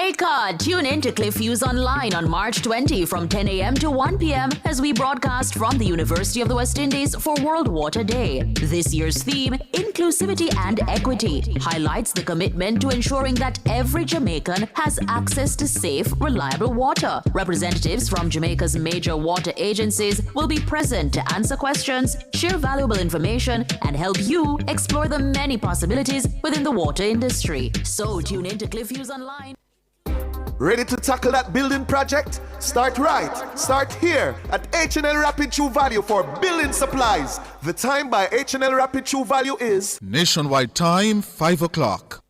Jamaica! Tune in to Cliff Views Online on March 20 from 10 a.m. to 1 p.m. as we broadcast from the University of the West Indies for World Water Day. This year's theme, Inclusivity and Equity, highlights the commitment to ensuring that every Jamaican has access to safe, reliable water. Representatives from Jamaica's major water agencies will be present to answer questions, share valuable information, and help you explore the many possibilities within the water industry. So tune in to Cliff Views Online. Ready to tackle that building project? Start right. Start here at H&L Rapid True Value for building supplies. The time by H&L Rapid True Value is Nationwide time, 5 o'clock.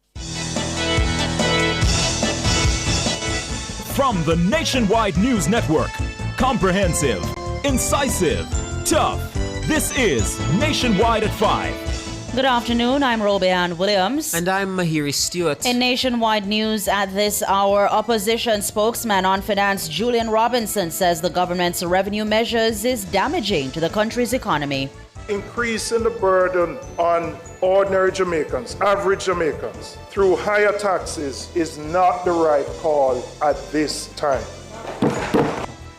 From the Nationwide News Network, comprehensive, incisive, tough. This is Nationwide at 5. Good afternoon, I'm Robeanne Williams. And I'm Mahiri Stewart. In Nationwide News at this hour, opposition spokesman on finance Julian Robinson says the government's revenue measures is damaging to the country's economy. Increasing the burden on ordinary Jamaicans, average Jamaicans, through higher taxes is not the right call at this time.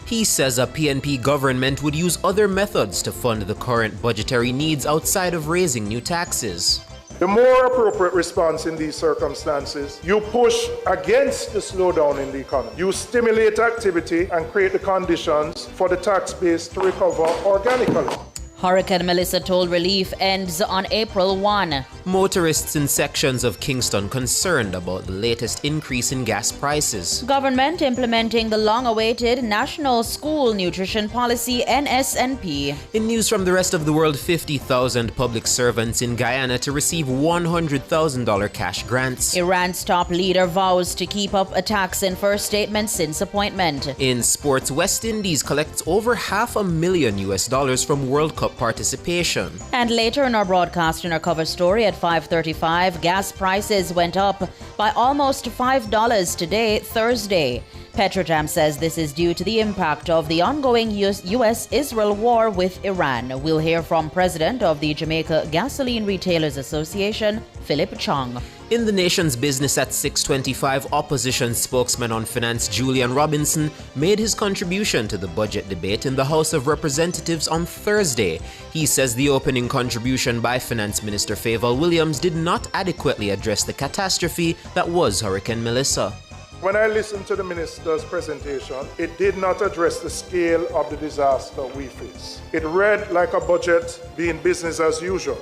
He says a PNP government would use other methods to fund the current budgetary needs outside of raising new taxes. The more appropriate response in these circumstances, you push against the slowdown in the economy. You stimulate activity and create the conditions for the tax base to recover organically. Hurricane Melissa toll relief ends on April 1. Motorists in sections of Kingston concerned about the latest increase in gas prices. Government implementing the long-awaited National School Nutrition Policy NSNP. In news from the rest of the world, 50,000 public servants in Guyana to receive $100,000 cash grants. Iran's top leader vows to keep up attacks in first statement since appointment. In sports, West Indies collects over $500,000 from World Cup participation. And later in our broadcast, in our cover story at 5:35, gas prices went up by almost $5 today, Thursday. Petrojam says this is due to the impact of the ongoing U.S.-Israel war with Iran. We'll hear from President of the Jamaica Gasoline Retailers Association, Philip Chong. In the nation's business at 6:25, opposition spokesman on finance Julian Robinson made his contribution to the budget debate in the House of Representatives on Thursday. He says the opening contribution by Finance Minister Fayval Williams did not adequately address the catastrophe that was Hurricane Melissa. When I listened to the minister's presentation, it did not address the scale of the disaster we face. It read like a budget being business as usual.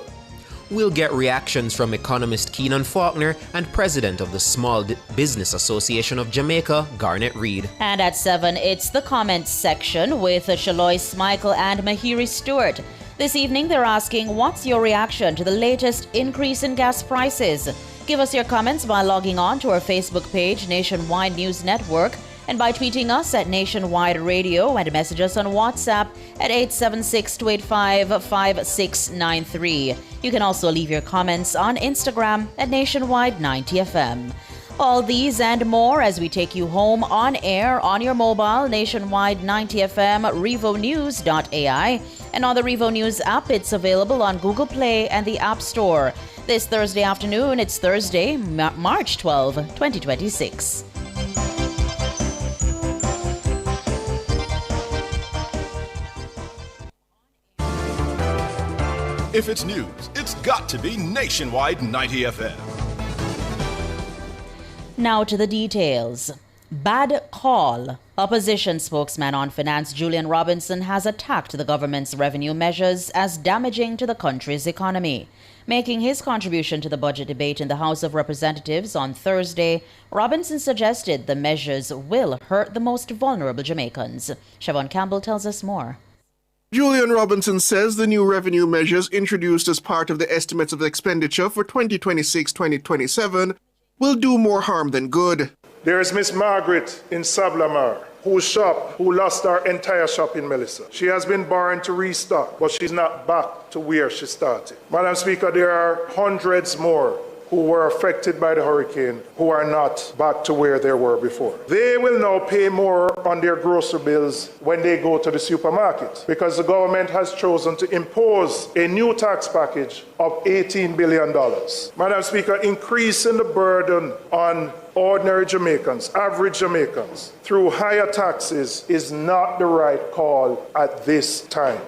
We'll get reactions from economist Keenan Faulkner and president of the Small Business Association of Jamaica, Garnet Reid. And at 7, it's the comments section with Shalois Michael and Mahiri Stewart. This evening, they're asking, what's your reaction to the latest increase in gas prices? Give us your comments by logging on to our Facebook page, Nationwide News Network, and by tweeting us at Nationwide Radio and message us on WhatsApp at 876-285-5693. You can also leave your comments on Instagram at Nationwide90FM. All these and more as we take you home on air on your mobile, Nationwide 90FM, RevoNews.ai, and on the Revo News app. It's available on Google Play and the App Store. This Thursday afternoon, it's Thursday, March 12, 2026. If it's news, it's got to be Nationwide 90 FM. Now to the details. Bad call. Opposition spokesman on finance Julian Robinson has attacked the government's revenue measures as damaging to the country's economy. Making his contribution to the budget debate in the House of Representatives on Thursday, Robinson suggested the measures will hurt the most vulnerable Jamaicans. Siobhan Campbell tells us more. Julian Robinson says the new revenue measures introduced as part of the estimates of expenditure for 2026-2027 will do more harm than good. There is Miss Margaret in Sablamar, who lost her entire shop in Melissa. She has been barred to restock, but she's not back to where she started. Madam Speaker, there are hundreds more who were affected by the hurricane who are not back to where they were before. They will now pay more on their grocery bills when they go to the supermarket because the government has chosen to impose a new tax package of $18 billion. Madam Speaker, increasing the burden on ordinary Jamaicans, average Jamaicans, through higher taxes is not the right call at this time.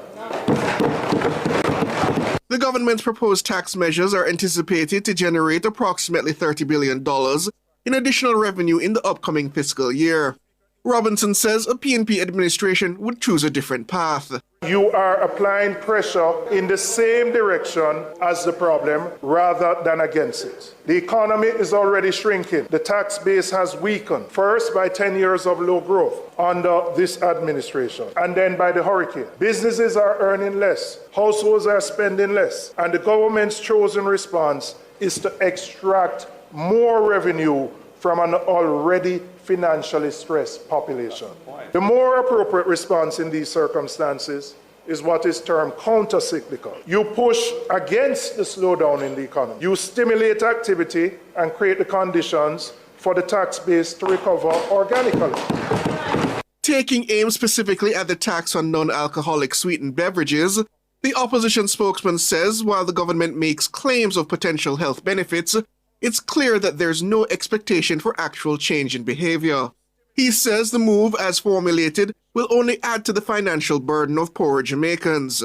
The government's proposed tax measures are anticipated to generate approximately $30 billion in additional revenue in the upcoming fiscal year. Robinson says a PNP administration would choose a different path. You are applying pressure in the same direction as the problem rather than against it. The economy is already shrinking. The tax base has weakened, first by 10 years of low growth under this administration, and then by the hurricane. Businesses are earning less, households are spending less, and the government's chosen response is to extract more revenue from an already financially stressed population. The more appropriate response in these circumstances is what is termed counter-cyclical. You push against the slowdown in the economy. You stimulate activity and create the conditions for the tax base to recover organically. Taking aim specifically at the tax on non-alcoholic sweetened beverages, the opposition spokesman says while the government makes claims of potential health benefits, it's clear that there's no expectation for actual change in behavior. He says the move, as formulated, will only add to the financial burden of poorer Jamaicans.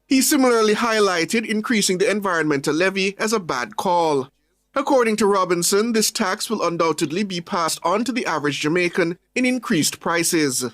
He similarly highlighted increasing the environmental levy as a bad call. According to Robinson, this tax will undoubtedly be passed on to the average Jamaican in increased prices.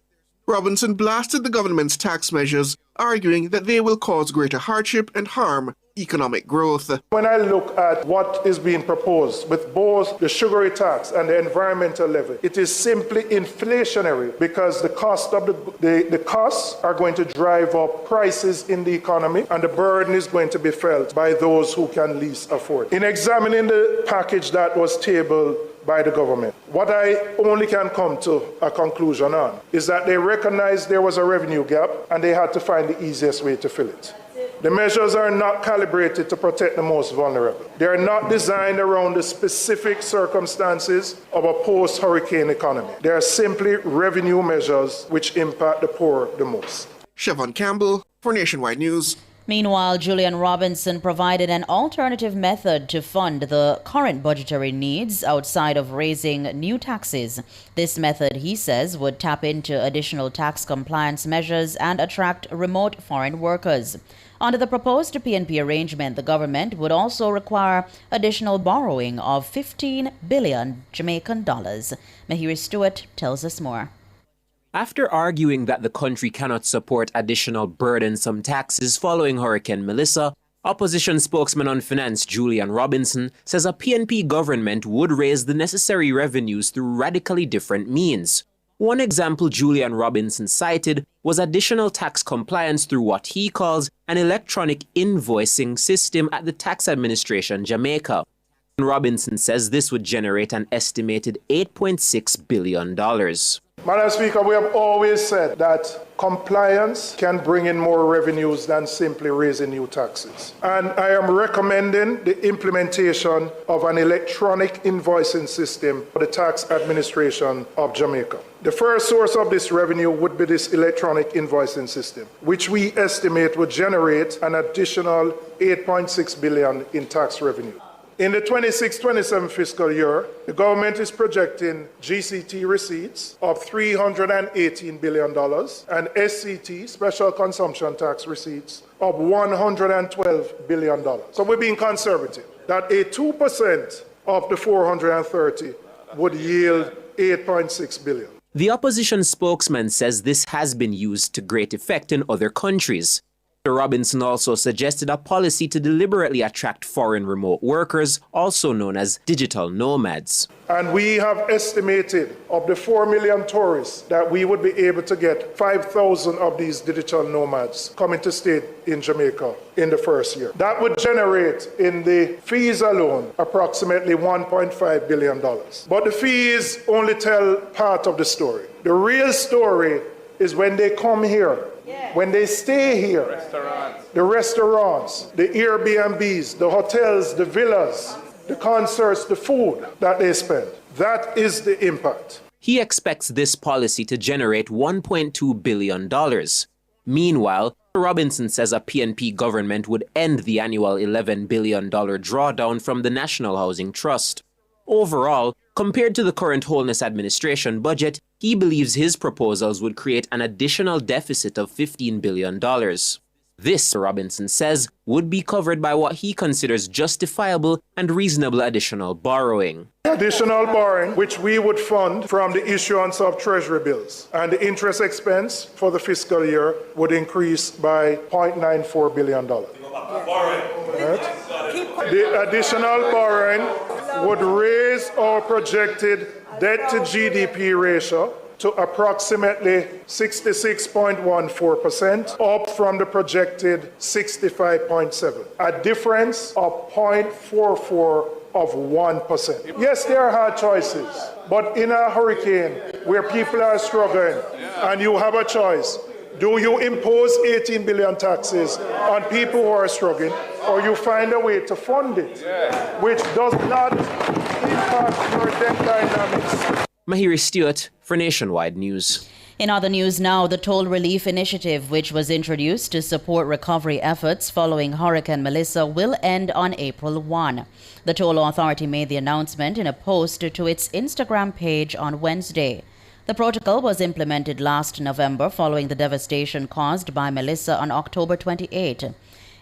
Robinson blasted the government's tax measures, arguing that they will cause greater hardship and harm economic growth. When I look at what is being proposed with both the sugary tax and the environmental levy, it is simply inflationary because the cost of the costs are going to drive up prices in the economy, and the burden is going to be felt by those who can least afford. In examining the package that was tabled by the government, what I only can come to a conclusion on is that they recognized there was a revenue gap and they had to find the easiest way to fill it. The measures are not calibrated to protect the most vulnerable. They are not designed around the specific circumstances of a post-hurricane economy. They are simply revenue measures which impact the poor the most. Siobhan Campbell for Nationwide News. Meanwhile, Julian Robinson provided an alternative method to fund the current budgetary needs outside of raising new taxes. This method, he says, would tap into additional tax compliance measures and attract remote foreign workers. Under the proposed PNP arrangement, the government would also require additional borrowing of 15 billion Jamaican dollars. Mahiri Stewart tells us more. After arguing that the country cannot support additional burdensome taxes following Hurricane Melissa, opposition spokesman on finance Julian Robinson says a PNP government would raise the necessary revenues through radically different means. One example Julian Robinson cited was additional tax compliance through what he calls an electronic invoicing system at the Tax Administration Jamaica. Robinson says this would generate an estimated $8.6 billion. Madam Speaker, we have always said that compliance can bring in more revenues than simply raising new taxes. And I am recommending the implementation of an electronic invoicing system for the Tax Administration of Jamaica. The first source of this revenue would be this electronic invoicing system, which we estimate would generate an additional $8.6 billion in tax revenue. In the 26-27 fiscal year, the government is projecting GCT receipts of $318 billion and SCT, special consumption tax receipts, of $112 billion. So we're being conservative, that a 2% of the 430 would yield $8.6 billion. The opposition spokesman says this has been used to great effect in other countries. Mr. Robinson also suggested a policy to deliberately attract foreign remote workers, also known as digital nomads. And we have estimated of the 4 million tourists that we would be able to get 5,000 of these digital nomads coming to stay in Jamaica in the first year. That would generate in the fees alone approximately $1.5 billion. But the fees only tell part of the story. The real story is when they come here. When they stay here, the restaurants, the Airbnbs, the hotels, the villas, the concerts, the food that they spend. That is the impact. He expects this policy to generate $1.2 billion. Meanwhile, Robinson says a PNP government would end the annual $11 billion drawdown from the National Housing Trust. Overall, Compared to the current Holness administration budget, he believes his proposals would create an additional deficit of $15 billion. This, Robinson says, would be covered by what he considers justifiable and reasonable additional borrowing. Additional borrowing, which we would fund from the issuance of treasury bills, and the interest expense for the fiscal year would increase by $0.94 billion. Right? The additional borrowing would raise our projected debt to GDP ratio to approximately 66.14%, up from the projected 65.7%, a difference of 0.44 of 1%. Yes, there are hard choices, but in a hurricane where people are struggling and you have a choice, do you impose 18 billion taxes on people who are struggling, or you find a way to fund it, which does not impact your debt dynamics? Mahiri Stewart for Nationwide News. In other news now, the Toll Relief Initiative, which was introduced to support recovery efforts following Hurricane Melissa, will end on April 1. The Toll Authority made the announcement in a post to its Instagram page on Wednesday. The protocol was implemented last November following the devastation caused by Melissa on October 28.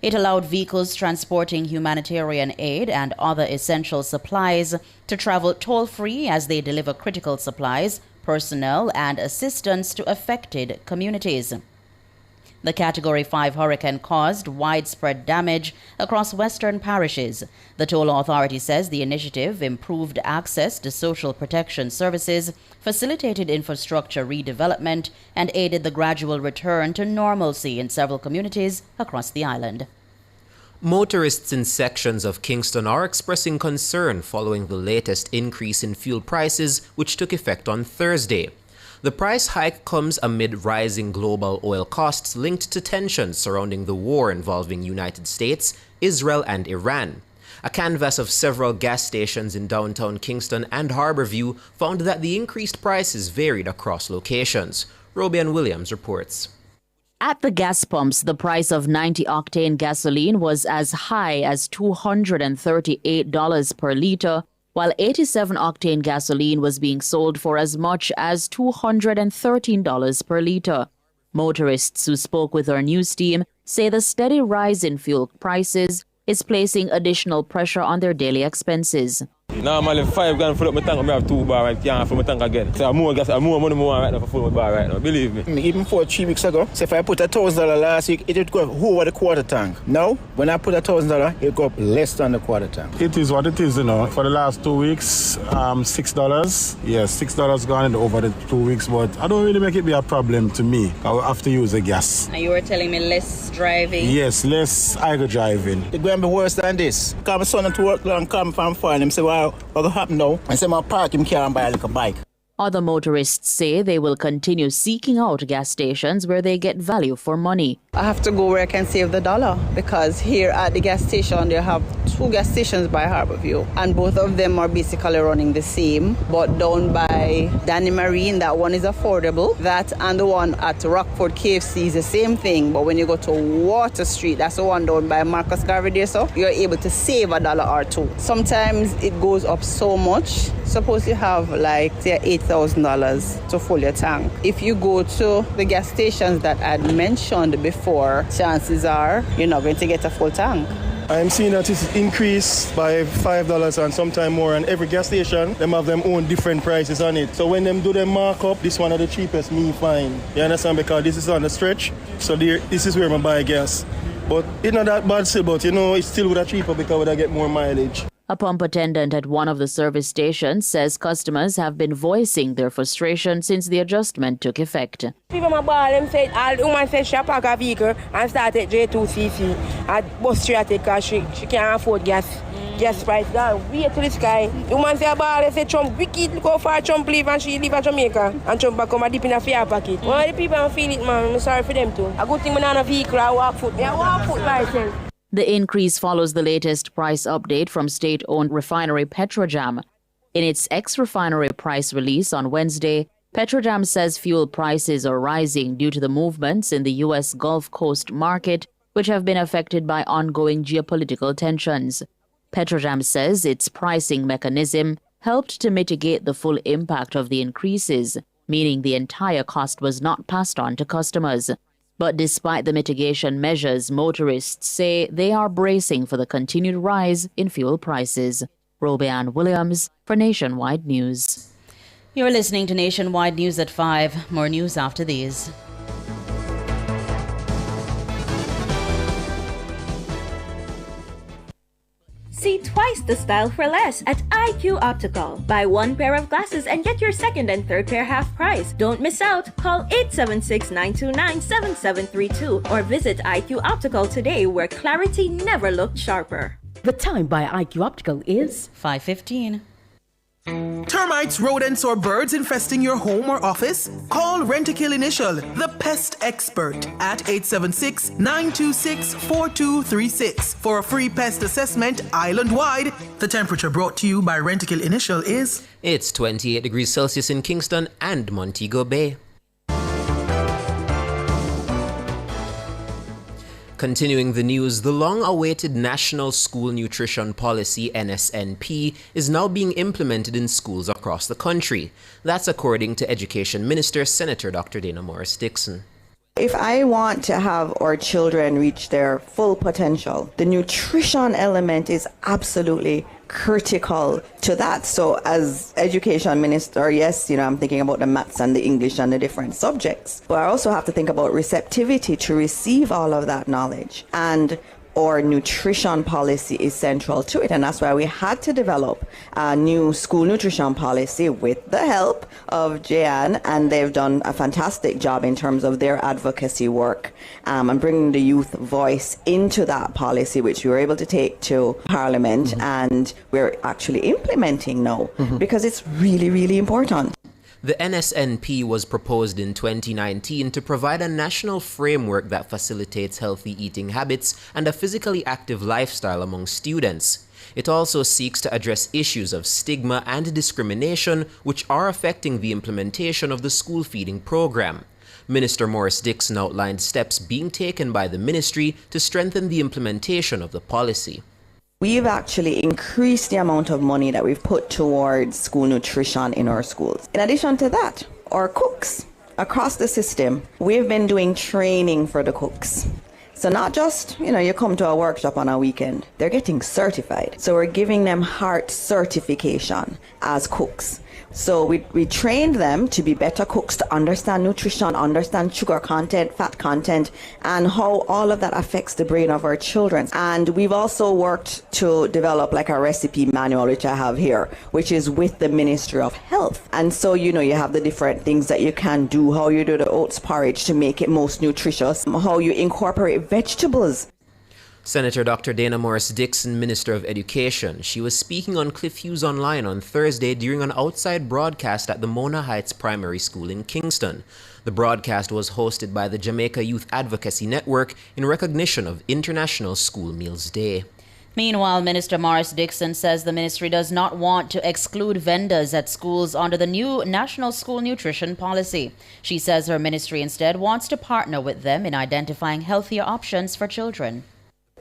It allowed vehicles transporting humanitarian aid and other essential supplies to travel toll-free as they deliver critical supplies, personnel, and assistance to affected communities. The Category 5 hurricane caused widespread damage across western parishes. The Toll Authority says the initiative improved access to social protection services, facilitated infrastructure redevelopment, and aided the gradual return to normalcy in several communities across the island. Motorists in sections of Kingston are expressing concern following the latest increase in fuel prices, which took effect on Thursday. The price hike comes amid rising global oil costs linked to tensions surrounding the war involving United States, Israel, and Iran. A canvass of several gas stations in downtown Kingston and Harborview found that the increased prices varied across locations. Robian Williams reports. At the gas pumps, the price of 90-octane gasoline was as high as $238 per litre, while 87-octane gasoline was being sold for as much as $213 per litre. Motorists who spoke with our news team say the steady rise in fuel prices is placing additional pressure on their daily expenses. Normally $5 fill up my tank, I have 2 bar and can't fill my tank again. So more money right now for fill my bar right now, believe me. Even 3 weeks ago, so if I put $1,000 last week, it would go over the quarter tank. Now, when I put $1,000, it go up less than the quarter tank. It is what it is, you know. For the last 2 weeks, $6. Yes, $6 gone over the 2 weeks, but I don't really make it be a problem to me. I will have to use the gas. And you were telling me less driving? Yes, less idle driving. It's going to be worse than this. Come my son to work and come from far and him say, well, what will happen now? I say, my park him car and buy a little bike. Other motorists say they will continue seeking out gas stations where they get value for money. I have to go where I can save the dollar, because here at the gas station they have 2 gas stations by Harborview, and both of them are basically running the same, but down by Danny Marine, that one is affordable. That and the one at Rockford KFC is the same thing, but when you go to Water Street, that's the one down by Marcus Garvey there, so you're able to save $1 or 2. Sometimes it goes up so much. Suppose you have like say $8,000 to fill your tank. If you go to the gas stations that I'd mentioned before, chances are you're not going to get a full tank. I'm seeing that it's increased by $5 and sometimes more, and every gas station, them have them own different prices on it. So when them do them markup, this one of the cheapest me find. You understand? Because this is on the stretch, so this is where I buy gas. But it's not that bad still, but you know, it's still would have cheaper because I get more mileage. A pump attendant at one of the service stations says customers have been voicing their frustration since the adjustment took effect. People my ball them said all the woman said she park a vehicle and start at J2CC at bus straight because she can't afford gas price down. Wait to the sky. The woman say ball say Trump wicked, look how far Trump leave, and she leave at Jamaica and Trump back come a dip in a fare pocket. One of the people don't feel it, man. I'm sorry for them too. A good thing I'm not a vehicle, I walk foot. I walk foot myself. The increase follows the latest price update from state-owned refinery Petrojam. In its ex-refinery price release on Wednesday, Petrojam says fuel prices are rising due to the movements in the U.S. Gulf Coast market, which have been affected by ongoing geopolitical tensions. Petrojam says its pricing mechanism helped to mitigate the full impact of the increases, meaning the entire cost was not passed on to customers. But despite the mitigation measures, motorists say they are bracing for the continued rise in fuel prices. Robeanne Williams for Nationwide News. You're listening to Nationwide News at 5. More news after these. See twice the style for less at IQ Optical. Buy one pair of glasses and get your second and third pair half price. Don't miss out. Call 876-929-7732 or visit IQ Optical today, where clarity never looked sharper. The time by IQ Optical is 5:15. Termites, rodents, or birds infesting your home or office? Call Rentokil Initial, the pest expert, at 876-926-4236 for a free pest assessment island-wide. The temperature brought to you by Rentokil Initial is... It's 28 degrees Celsius in Kingston and Montego Bay. Continuing the news, the long-awaited National School Nutrition Policy, NSNP, is now being implemented in schools across the country. That's according to Education Minister, Senator Dr. Dana Morris-Dixon. If I want to have our children reach their full potential, the nutrition element is absolutely critical to that. So as education minister, yes, I'm thinking about the maths and the English and the different subjects, but I also have to think about receptivity to receive all of that knowledge. And our nutrition policy is central to it, and that's why we had to develop a new school nutrition policy with the help of Jan, and they've done a fantastic job in terms of their advocacy work and bringing the youth voice into that policy, which we were able to take to Parliament, and we're actually implementing now because it's really, really important. The NSNP was proposed in 2019 to provide a national framework that facilitates healthy eating habits and a physically active lifestyle among students. It also seeks to address issues of stigma and discrimination which are affecting the implementation of the school feeding program. Minister Morris-Dixon outlined steps being taken by the ministry to strengthen the implementation of the policy. We've actually increased the amount of money that we've put towards school nutrition in our schools. In addition to that, our cooks across the system, we've been doing training for the cooks. So not just, you come to a workshop on a weekend, they're getting certified. So we're giving them HEART certification as cooks. So we trained them to be better cooks, to understand nutrition, understand sugar content, fat content, and how all of that affects the brain of our children. And we've also worked to develop like a recipe manual, which I have here, which is with the Ministry of Health. And so, you have the different things that you can do, how you do the oats porridge to make it most nutritious, how you incorporate vegetables. Senator Dr. Dana Morris-Dixon, Minister of Education. She was speaking on Cliff Hughes Online on Thursday during an outside broadcast at the Mona Heights Primary School in Kingston. The broadcast was hosted by the Jamaica Youth Advocacy Network in recognition of International School Meals Day. Meanwhile, Minister Morris-Dixon says the ministry does not want to exclude vendors at schools under the new National School Nutrition Policy. She says her ministry instead wants to partner with them in identifying healthier options for children.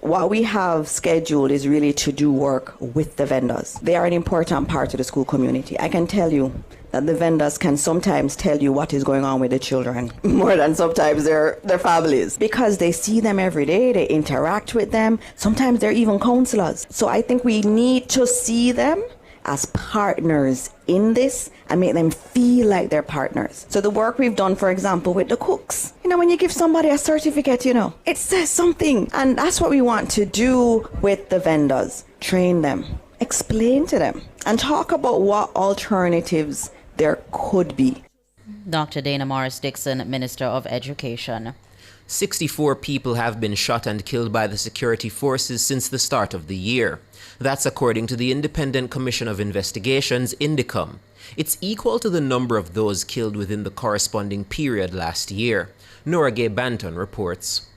What we have scheduled is really to do work with the vendors. They are an important part of the school community. I can tell you that the vendors can sometimes tell you what is going on with the children more than sometimes their families, because they see them every day, they interact with them. Sometimes they're even counselors. So I think we need to see them as partners in this and make them feel like they're partners. So the work we've done, for example, with the cooks, when you give somebody a certificate, it says something. And that's what we want to do with the vendors. Train them, explain to them, and talk about what alternatives there could be. Dr. Dana Morris-Dixon, Minister of Education. 64 people have been shot and killed by the security forces since the start of the year. That's according to the Independent Commission of Investigations, INDECOM. It's equal to the number of those killed within the corresponding period last year. Nora Gay Banton reports.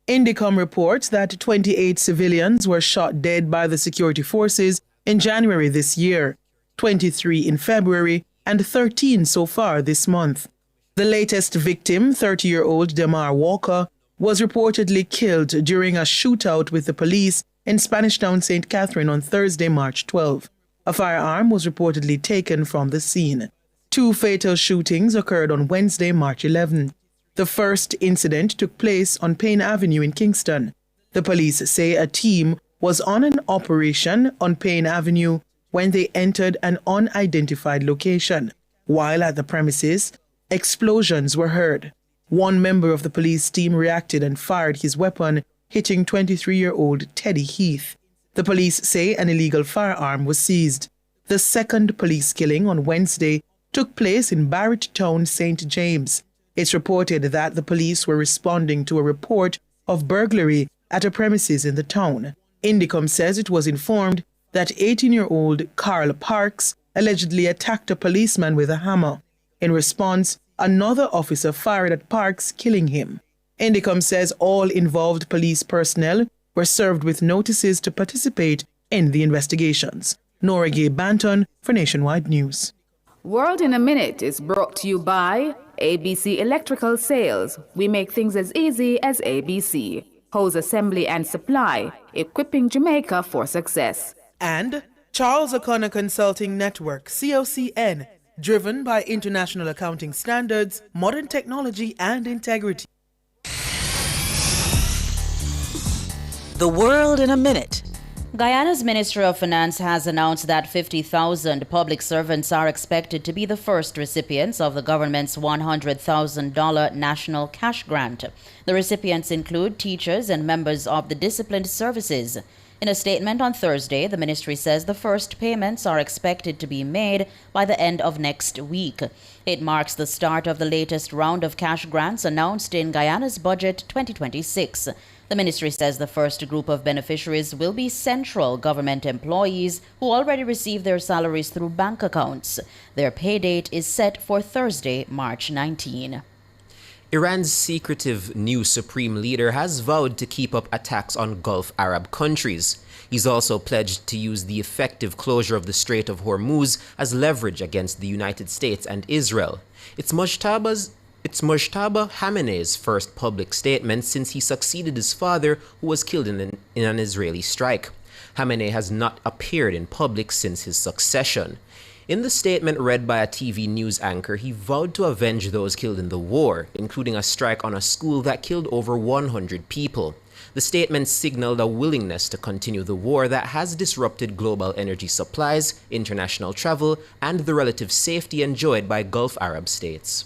INDECOM reports that 28 civilians were shot dead by the security forces in January this year, 23 in February, and 13 so far this month. The latest victim, 30-year-old Demar Walker, was reportedly killed during a shootout with the police in Spanish Town, St. Catherine on Thursday, March 12. A firearm was reportedly taken from the scene. 2 fatal shootings occurred on Wednesday, March 11. The first incident took place on Payne Avenue in Kingston. The police say a team was on an operation on Payne Avenue when they entered an unidentified location. While at the premises, explosions were heard. One member of the police team reacted and fired his weapon, hitting 23-year-old Teddy Heath. The police say an illegal firearm was seized. The second police killing on Wednesday took place in Barretttown, St. James. It's reported that the police were responding to a report of burglary at a premises in the town. Indicom says it was informed that 18-year-old Carl Parks allegedly attacked a policeman with a hammer. In response, another officer fired at Parks, killing him. Indicom says all involved police personnel were served with notices to participate in the investigations. Nora Gay Banton for Nationwide News. World in a Minute is brought to you by ABC Electrical Sales. We make things as easy as ABC. Hose assembly and supply, equipping Jamaica for success. And Charles O'Connor Consulting Network, COCN, driven by international accounting standards, modern technology and integrity. The World in a Minute. Guyana's Ministry of Finance has announced that 50,000 public servants are expected to be the first recipients of the government's $100,000 national cash grant. The recipients include teachers and members of the disciplined services. In a statement on Thursday, the ministry says the first payments are expected to be made by the end of next week. It marks the start of the latest round of cash grants announced in Guyana's budget 2026. The ministry says the first group of beneficiaries will be central government employees who already receive their salaries through bank accounts. Their pay date is set for Thursday, March 19. Iran's secretive new supreme leader has vowed to keep up attacks on Gulf Arab countries. He's also pledged to use the effective closure of the Strait of Hormuz as leverage against the United States and Israel. It's Mojtaba Khamenei's first public statement since he succeeded his father, who was killed in an Israeli strike. Khamenei has not appeared in public since his succession. In the statement read by a TV news anchor, he vowed to avenge those killed in the war, including a strike on a school that killed over 100 people. The statement signaled a willingness to continue the war that has disrupted global energy supplies, international travel, and the relative safety enjoyed by Gulf Arab states.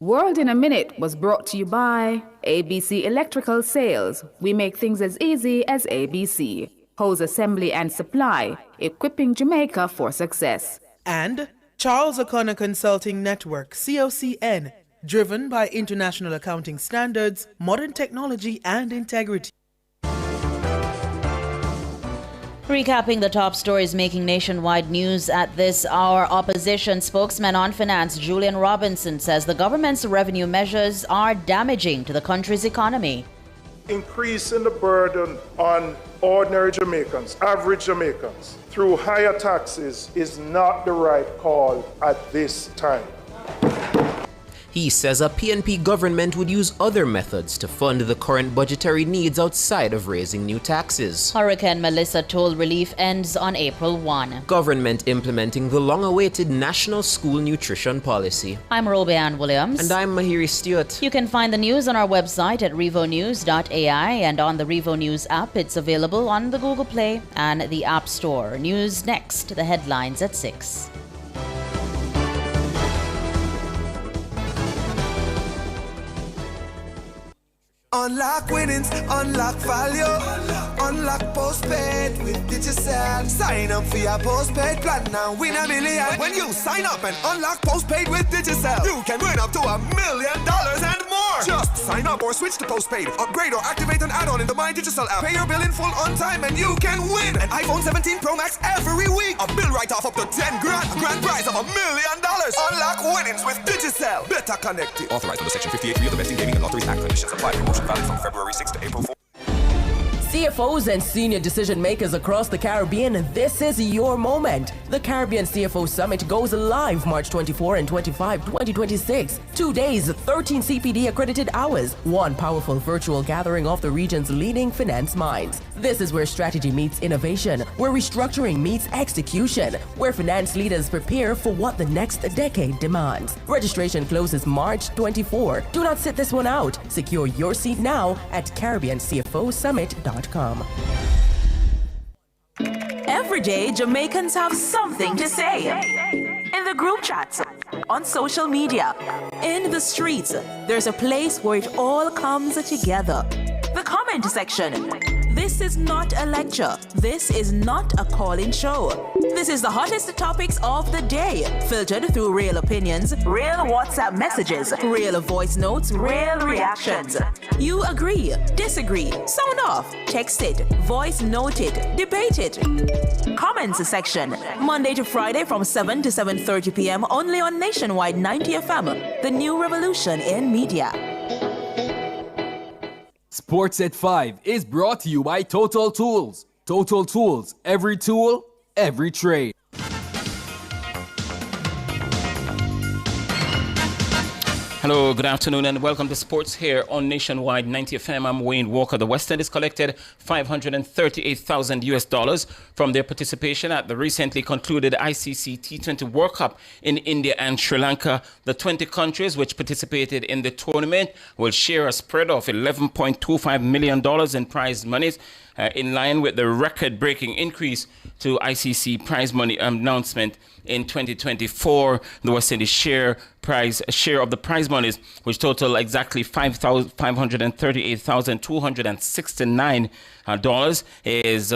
World in a Minute was brought to you by ABC Electrical Sales. We make things as easy as ABC. Hose assembly and supply, equipping Jamaica for success. And Charles O'Connor Consulting Network, COCN, driven by international accounting standards, modern technology and integrity. Recapping the top stories making nationwide news at this hour, opposition spokesman on finance Julian Robinson says the government's revenue measures are damaging to the country's economy. Increasing the burden on ordinary Jamaicans, average Jamaicans, through higher taxes is not the right call at this time. He says a PNP government would use other methods to fund the current budgetary needs outside of raising new taxes. Hurricane Melissa toll relief ends on April 1. Government implementing the long-awaited National School Nutrition Policy. I'm Robeanne Williams. And I'm Mahiri Stewart. You can find the news on our website at revonews.ai and on the Revo News app. It's available on the Google Play and the App Store. News next, the headlines at 6. Unlock winnings, unlock value, unlock postpaid with Digicel. Sign up for your postpaid plan now, win $1 million. When you sign up and unlock postpaid with Digicel, you can win up to $1 million and more. Just sign up or switch to postpaid, upgrade or activate an add-on in the My Digicel app. Pay your bill in full on time and you can win an iPhone 17 Pro Max every week. A bill write-off up to $10 grand, a grand prize of $1 million. Unlock winnings with Digicel. Better connected. Authorized under Section 58 of the Betting, Gaming and Lotteries Act. Conditions apply. Promotion valid from February 6 to April 4. CFOs and senior decision makers across the Caribbean, this is your moment. The Caribbean CFO Summit goes live March 24 and 25, 2026. 2 days, 13 CPD accredited hours, one powerful virtual gathering of the region's leading finance minds. This is where strategy meets innovation, where restructuring meets execution, where finance leaders prepare for what the next decade demands. Registration closes March 24. Do not sit this one out. Secure your seat now at CaribbeanCFOSummit.com. Every day, Jamaicans have something to say. In the group chats, on social media, in the streets, there's a place where it all comes together. The comment section. This is not a lecture. This is not a call-in show. This is the hottest topics of the day, filtered through real opinions, real WhatsApp messages, real voice notes, real reactions. You agree, disagree, sound off, text it, voice note it, debate it. Comments section, Monday to Friday from 7 to 7:30 p.m. only on Nationwide 90 FM, the new revolution in media. Sports at 5 is brought to you by Total Tools. Total Tools, every tool, every trade. Hello, good afternoon, and welcome to Sports here on Nationwide 90 FM. I'm Wayne Walker. The West Indies collected $538,000 from their participation at the recently concluded ICC T20 World Cup in India and Sri Lanka. The 20 countries which participated in the tournament will share a spread of $11.25 million in prize monies, in line with the record-breaking increase to ICC prize money announcement in 2024. The West Indies share of the prize monies, which total exactly $538,269, is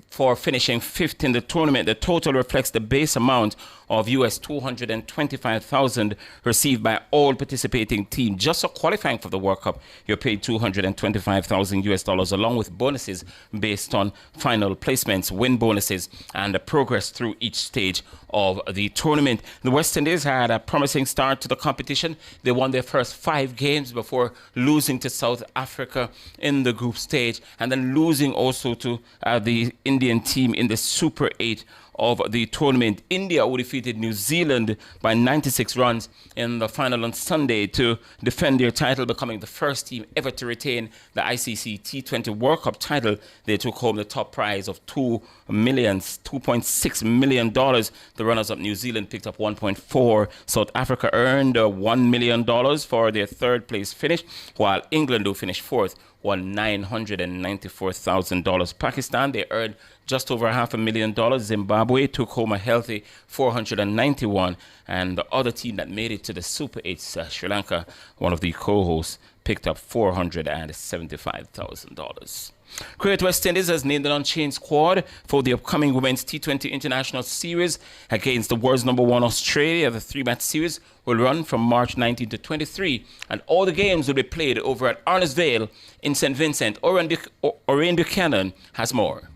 for finishing fifth in the tournament. The total reflects the base amount of US $225,000 received by all participating teams. Just for qualifying for the World Cup, you're paid $225,000 along with bonuses based on final placements, win bonuses, and the progress through each stage of the tournament. The West Indies had a promising start to the competition. They won their first 5 games before losing to South Africa in the group stage, and then losing also to the Indian team in the Super 8 of the tournament. India, who defeated New Zealand by 96 runs in the final on Sunday to defend their title, becoming the first team ever to retain the ICC T20 World Cup title. They took home the top prize of $2.6 million. The runners-up New Zealand picked up 1.4. South Africa earned $1 million for their third place finish, while England, who finished fourth, won $994,000. Pakistan, they earned just over $500,000. Zimbabwe took home a healthy $491,000, and the other team that made it to the Super 8, Sri Lanka, one of the co-hosts, picked up $475,000. Great West Indies has named an unchanged squad for the upcoming Women's T20 International Series against the world's number 1 Australia. The 3-match series will run from March 19 to 23, and all the games will be played over at Arnos Vale in St. Vincent. Orion Buchanan has more.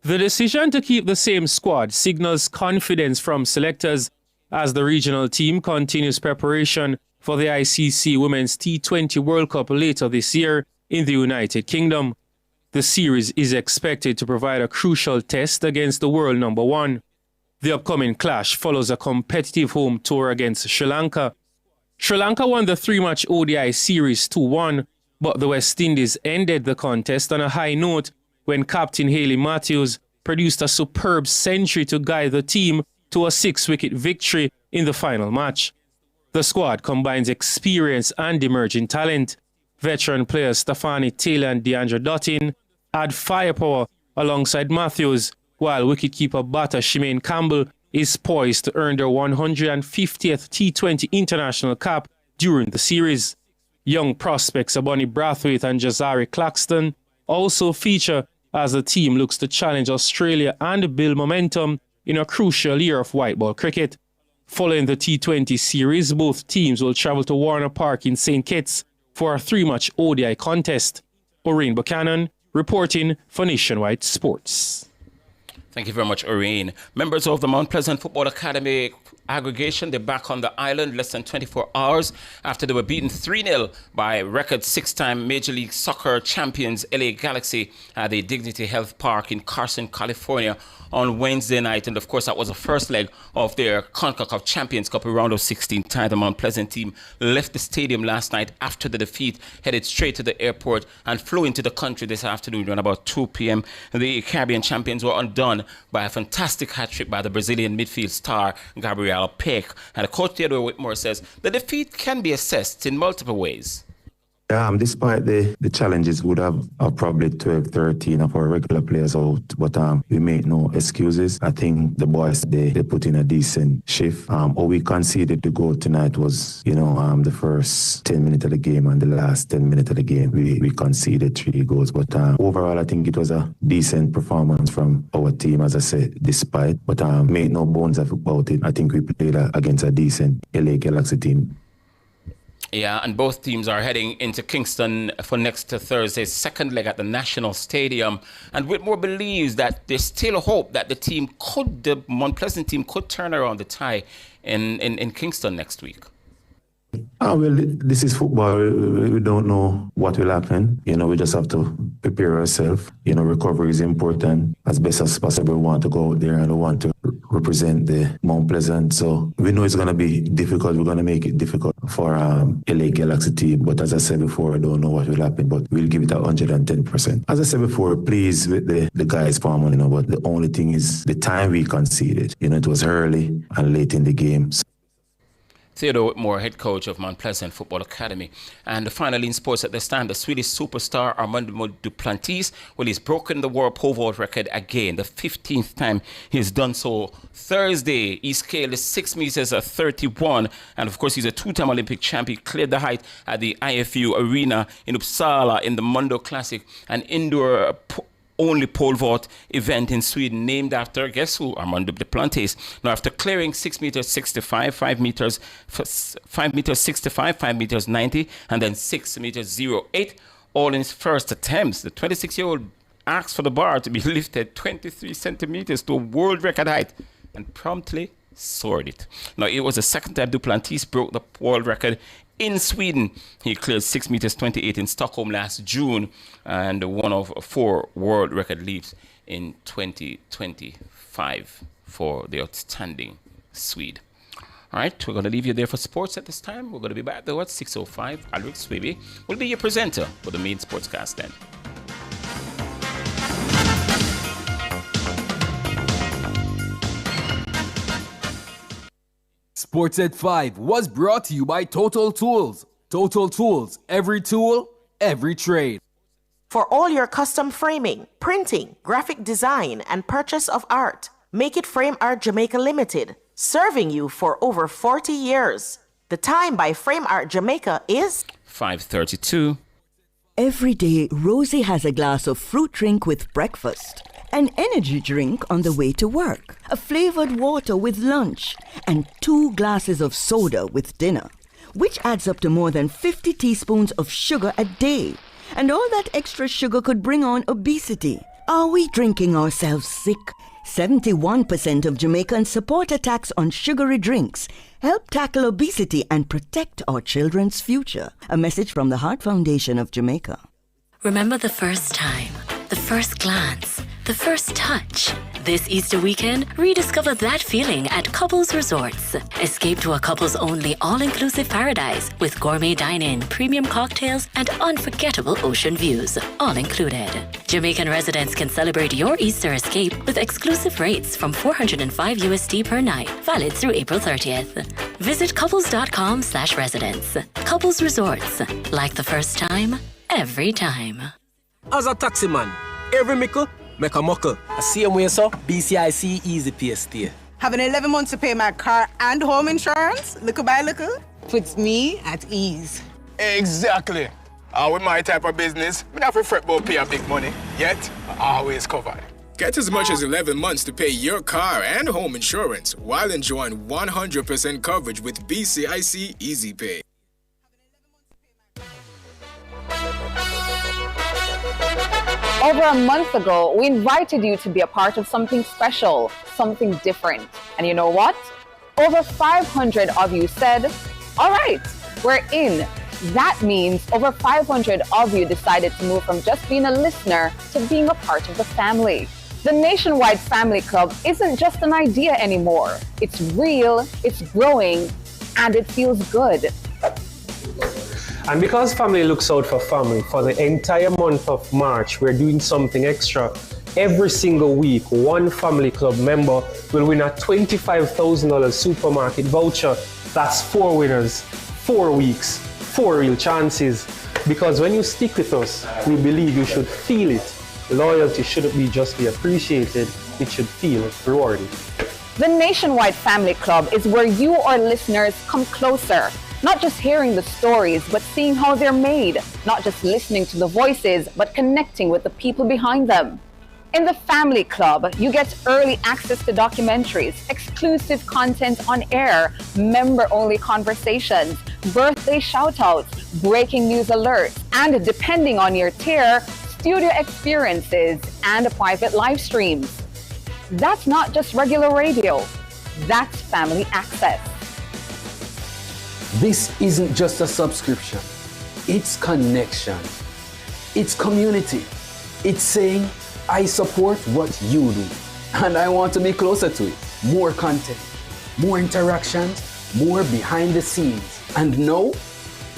The decision to keep the same squad signals confidence from selectors as the regional team continues preparation for the ICC Women's T20 World Cup later this year in the United Kingdom. The series is expected to provide a crucial test against the world number 1. The upcoming clash follows a competitive home tour against Sri Lanka. Sri Lanka won the 3-match ODI series 2-1, but the West Indies ended the contest on a high note when captain Hayley Matthews produced a superb century to guide the team to a 6-wicket victory in the final match. The squad combines experience and emerging talent. Veteran players Stefani Taylor and Deandra Dottin add firepower alongside Matthews, while wicketkeeper batter Shemaine Campbell is poised to earn their 150th T20 international cap during the series. Young prospects Bonnie Brathwaite and Jazari Claxton also feature as the team looks to challenge Australia and build momentum in a crucial year of white ball cricket. Following the T20 series, both teams will travel to Warner Park in St. Kitts for a 3-match ODI contest. Orion Buchanan reporting for Nationwide Sports. Thank you very much, Orion. Members of the Mount Pleasant Football Academy aggregation. They're back on the island less than 24 hours after they were beaten 3-0 by record 6-time Major League Soccer champions LA Galaxy at the Dignity Health Park in Carson, California on Wednesday night. And of course, that was the first leg of their CONCACAF Champions Cup round of 16 tie. The Mount Pleasant team left the stadium last night after the defeat, headed straight to the airport and flew into the country this afternoon around about 2 p.m. The Caribbean champions were undone by a fantastic hat-trick by the Brazilian midfield star Gabriel Peck. And coach Theodore Whitmore says the defeat can be assessed in multiple ways. Despite the challenges, we would have probably 12, 13 of our regular players out, but we make no excuses. I think the boys, they put in a decent shift. All we conceded to goal tonight was, the first 10 minutes of the game and the last 10 minutes of the game. We conceded 3 goals, but overall, I think it was a decent performance from our team, as I said, but make no bones about it. I think we played against a decent LA Galaxy team. Yeah, and both teams are heading into Kingston for next Thursday's second leg at the National Stadium. And Whitmore believes that there's still hope that the Mount Pleasant team could turn around the tie in Kingston next week. This is football. We don't know what will happen. We just have to prepare ourselves. Recovery is important. As best as possible, we want to go out there and we want to represent the Mount Pleasant. So we know it's going to be difficult. We're going to make it difficult for LA Galaxy team. But as I said before, I don't know what will happen, but we'll give it 110%. As I said before, pleased with the guys' form, but the only thing is the time we conceded. It was early and late in the game. Theodore Whitmore, head coach of Mount Pleasant Football Academy. And finally in sports at this time, the Swedish superstar Armando Duplantis, he's broken the world pole vault record again, the 15th time he's done so. Thursday, he scaled 6 meters at 31, and of course he's a 2-time Olympic champion. He cleared the height at the IFU Arena in Uppsala in the Mundo Classic, an indoor only pole vault event in Sweden named after, guess who? Armando Duplantis. Now, after clearing 6 meters 65, 5 meters 65, 5 meters 90, and then 6 meters 08, all in his first attempts, the 26-year-old asked for the bar to be lifted 23 centimeters to a world record height and promptly soared it. Now, it was the second time Duplantis broke the world record in Sweden. He cleared 6 meters 28 in Stockholm last June and one of 4 world record leaps in 2025 for the outstanding Swede. All right, we're going to leave you there for sports at this time. We're going to be back though at 6:05. Alric Swiby will be your presenter for the main sportscast then. Sports at 5 was brought to you by Total Tools. Total Tools, every tool, every trade. For all your custom framing, printing, graphic design, and purchase of art, Make It Frame Art Jamaica Limited, serving you for over 40 years. The time by Frame Art Jamaica is 5:32. Every day, Rosie has a glass of fruit drink with breakfast, an energy drink on the way to work, a flavored water with lunch, and 2 glasses of soda with dinner, which adds up to more than 50 teaspoons of sugar a day. And all that extra sugar could bring on obesity. Are we drinking ourselves sick? 71% of Jamaicans support attacks on sugary drinks. Help tackle obesity and protect our children's future. A message from the Heart Foundation of Jamaica. Remember the first time, the first glance, the first touch. This Easter weekend, rediscover that feeling at Couples Resorts. Escape to a couples-only all-inclusive paradise with gourmet dine-in, premium cocktails, and unforgettable ocean views, all included. Jamaican residents can celebrate your Easter escape with exclusive rates from $405 USD per night, valid through April 30th. Visit couples.com/residents. Couples Resorts, like the first time, every time. As a taxi man, every mickle make a muckle. I see him way so, BCIC Easy Pay stay. Having 11 months to pay my car and home insurance, little by little, puts me at ease. Exactly. With my type of business, we don't have to fret about pay a big money, yet always covered. Get as much as 11 months to pay your car and home insurance while enjoying 100% coverage with BCIC Easy Pay. Over a month ago, we invited you to be a part of something special, something different. And you know what? Over 500 of you said, all right, we're in. That means over 500 of you decided to move from just being a listener to being a part of the family. The Nationwide Family Club isn't just an idea anymore. It's real, it's growing, and it feels good. And because family looks out for family, for the entire month of March, we're doing something extra. Every single week, one family club member will win a $25,000 supermarket voucher. That's 4 winners, 4 weeks, 4 real chances. Because when you stick with us, we believe you should feel it. Loyalty shouldn't just be appreciated, it should feel rewarded. The Nationwide Family Club is where you, our listeners, come closer. Not just hearing the stories, but seeing how they're made. Not just listening to the voices, but connecting with the people behind them. In the Family Club, you get early access to documentaries, exclusive content on air, member-only conversations, birthday shout-outs, breaking news alerts, and depending on your tier, studio experiences and private live streams. That's not just regular radio, that's family access. This isn't just a subscription, it's connection, it's community, it's saying, I support what you do, and I want to be closer to it. More content, more interactions, more behind the scenes, and no,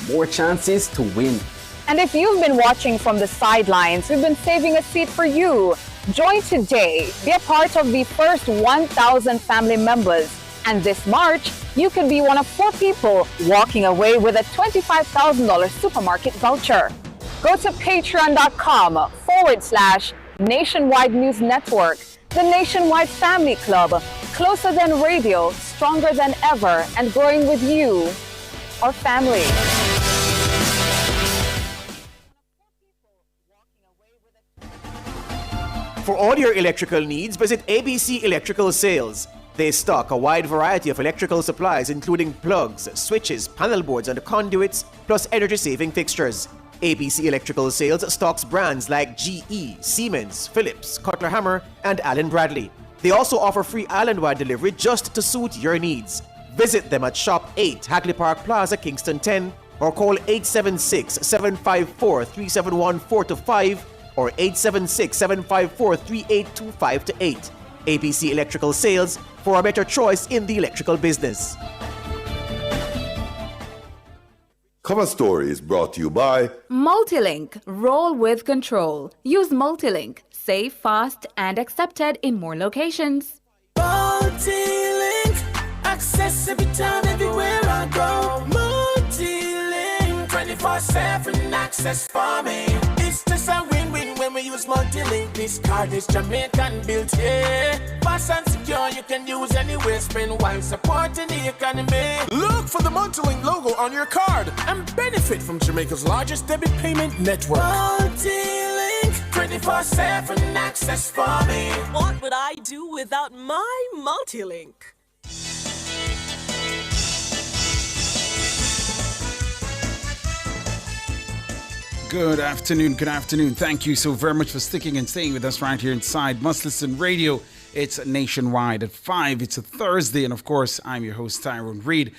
more chances to win. And if you've been watching from the sidelines, we've been saving a seat for you. Join today, be a part of the first 1,000 family members. And this March, you could be one of 4 people walking away with a $25,000 supermarket voucher. Go to patreon.com/Nationwide News Network, the Nationwide Family Club, closer than radio, stronger than ever, and growing with you, our family. For all your electrical needs, visit ABC Electrical Sales. They stock a wide variety of electrical supplies, including plugs, switches, panel boards, and conduits, plus energy-saving fixtures. ABC Electrical Sales stocks brands like GE, Siemens, Philips, Cutler Hammer, and Allen Bradley. They also offer free island-wide delivery just to suit your needs. Visit them at Shop 8, Hagley Park Plaza, Kingston 10, or call 876-754-3714-5 or 876-754-3825-8. ABC Electrical Sales, for a better choice in the electrical business. Cover Story is brought to you by Multilink. Roll with control. Use Multilink. Safe, fast, and accepted in more locations. Multilink. Access every time, everywhere I go. Multilink. 24/7 access for me. It's just a win-win when we use Multilink. This card is Jamaican built, yeah. Fast and secure, you can use anywhere. Spend while supporting the economy. Look for the Multilink logo on your card and benefit from Jamaica's largest debit payment network. Multilink, 24/7 access for me. What would I do without my Multilink? Good afternoon. Thank you so very much for sticking and staying with us right here inside Must Listen Radio. It's Nationwide at 5. It's a Thursday, and of course, I'm your host, Tyrone Reed.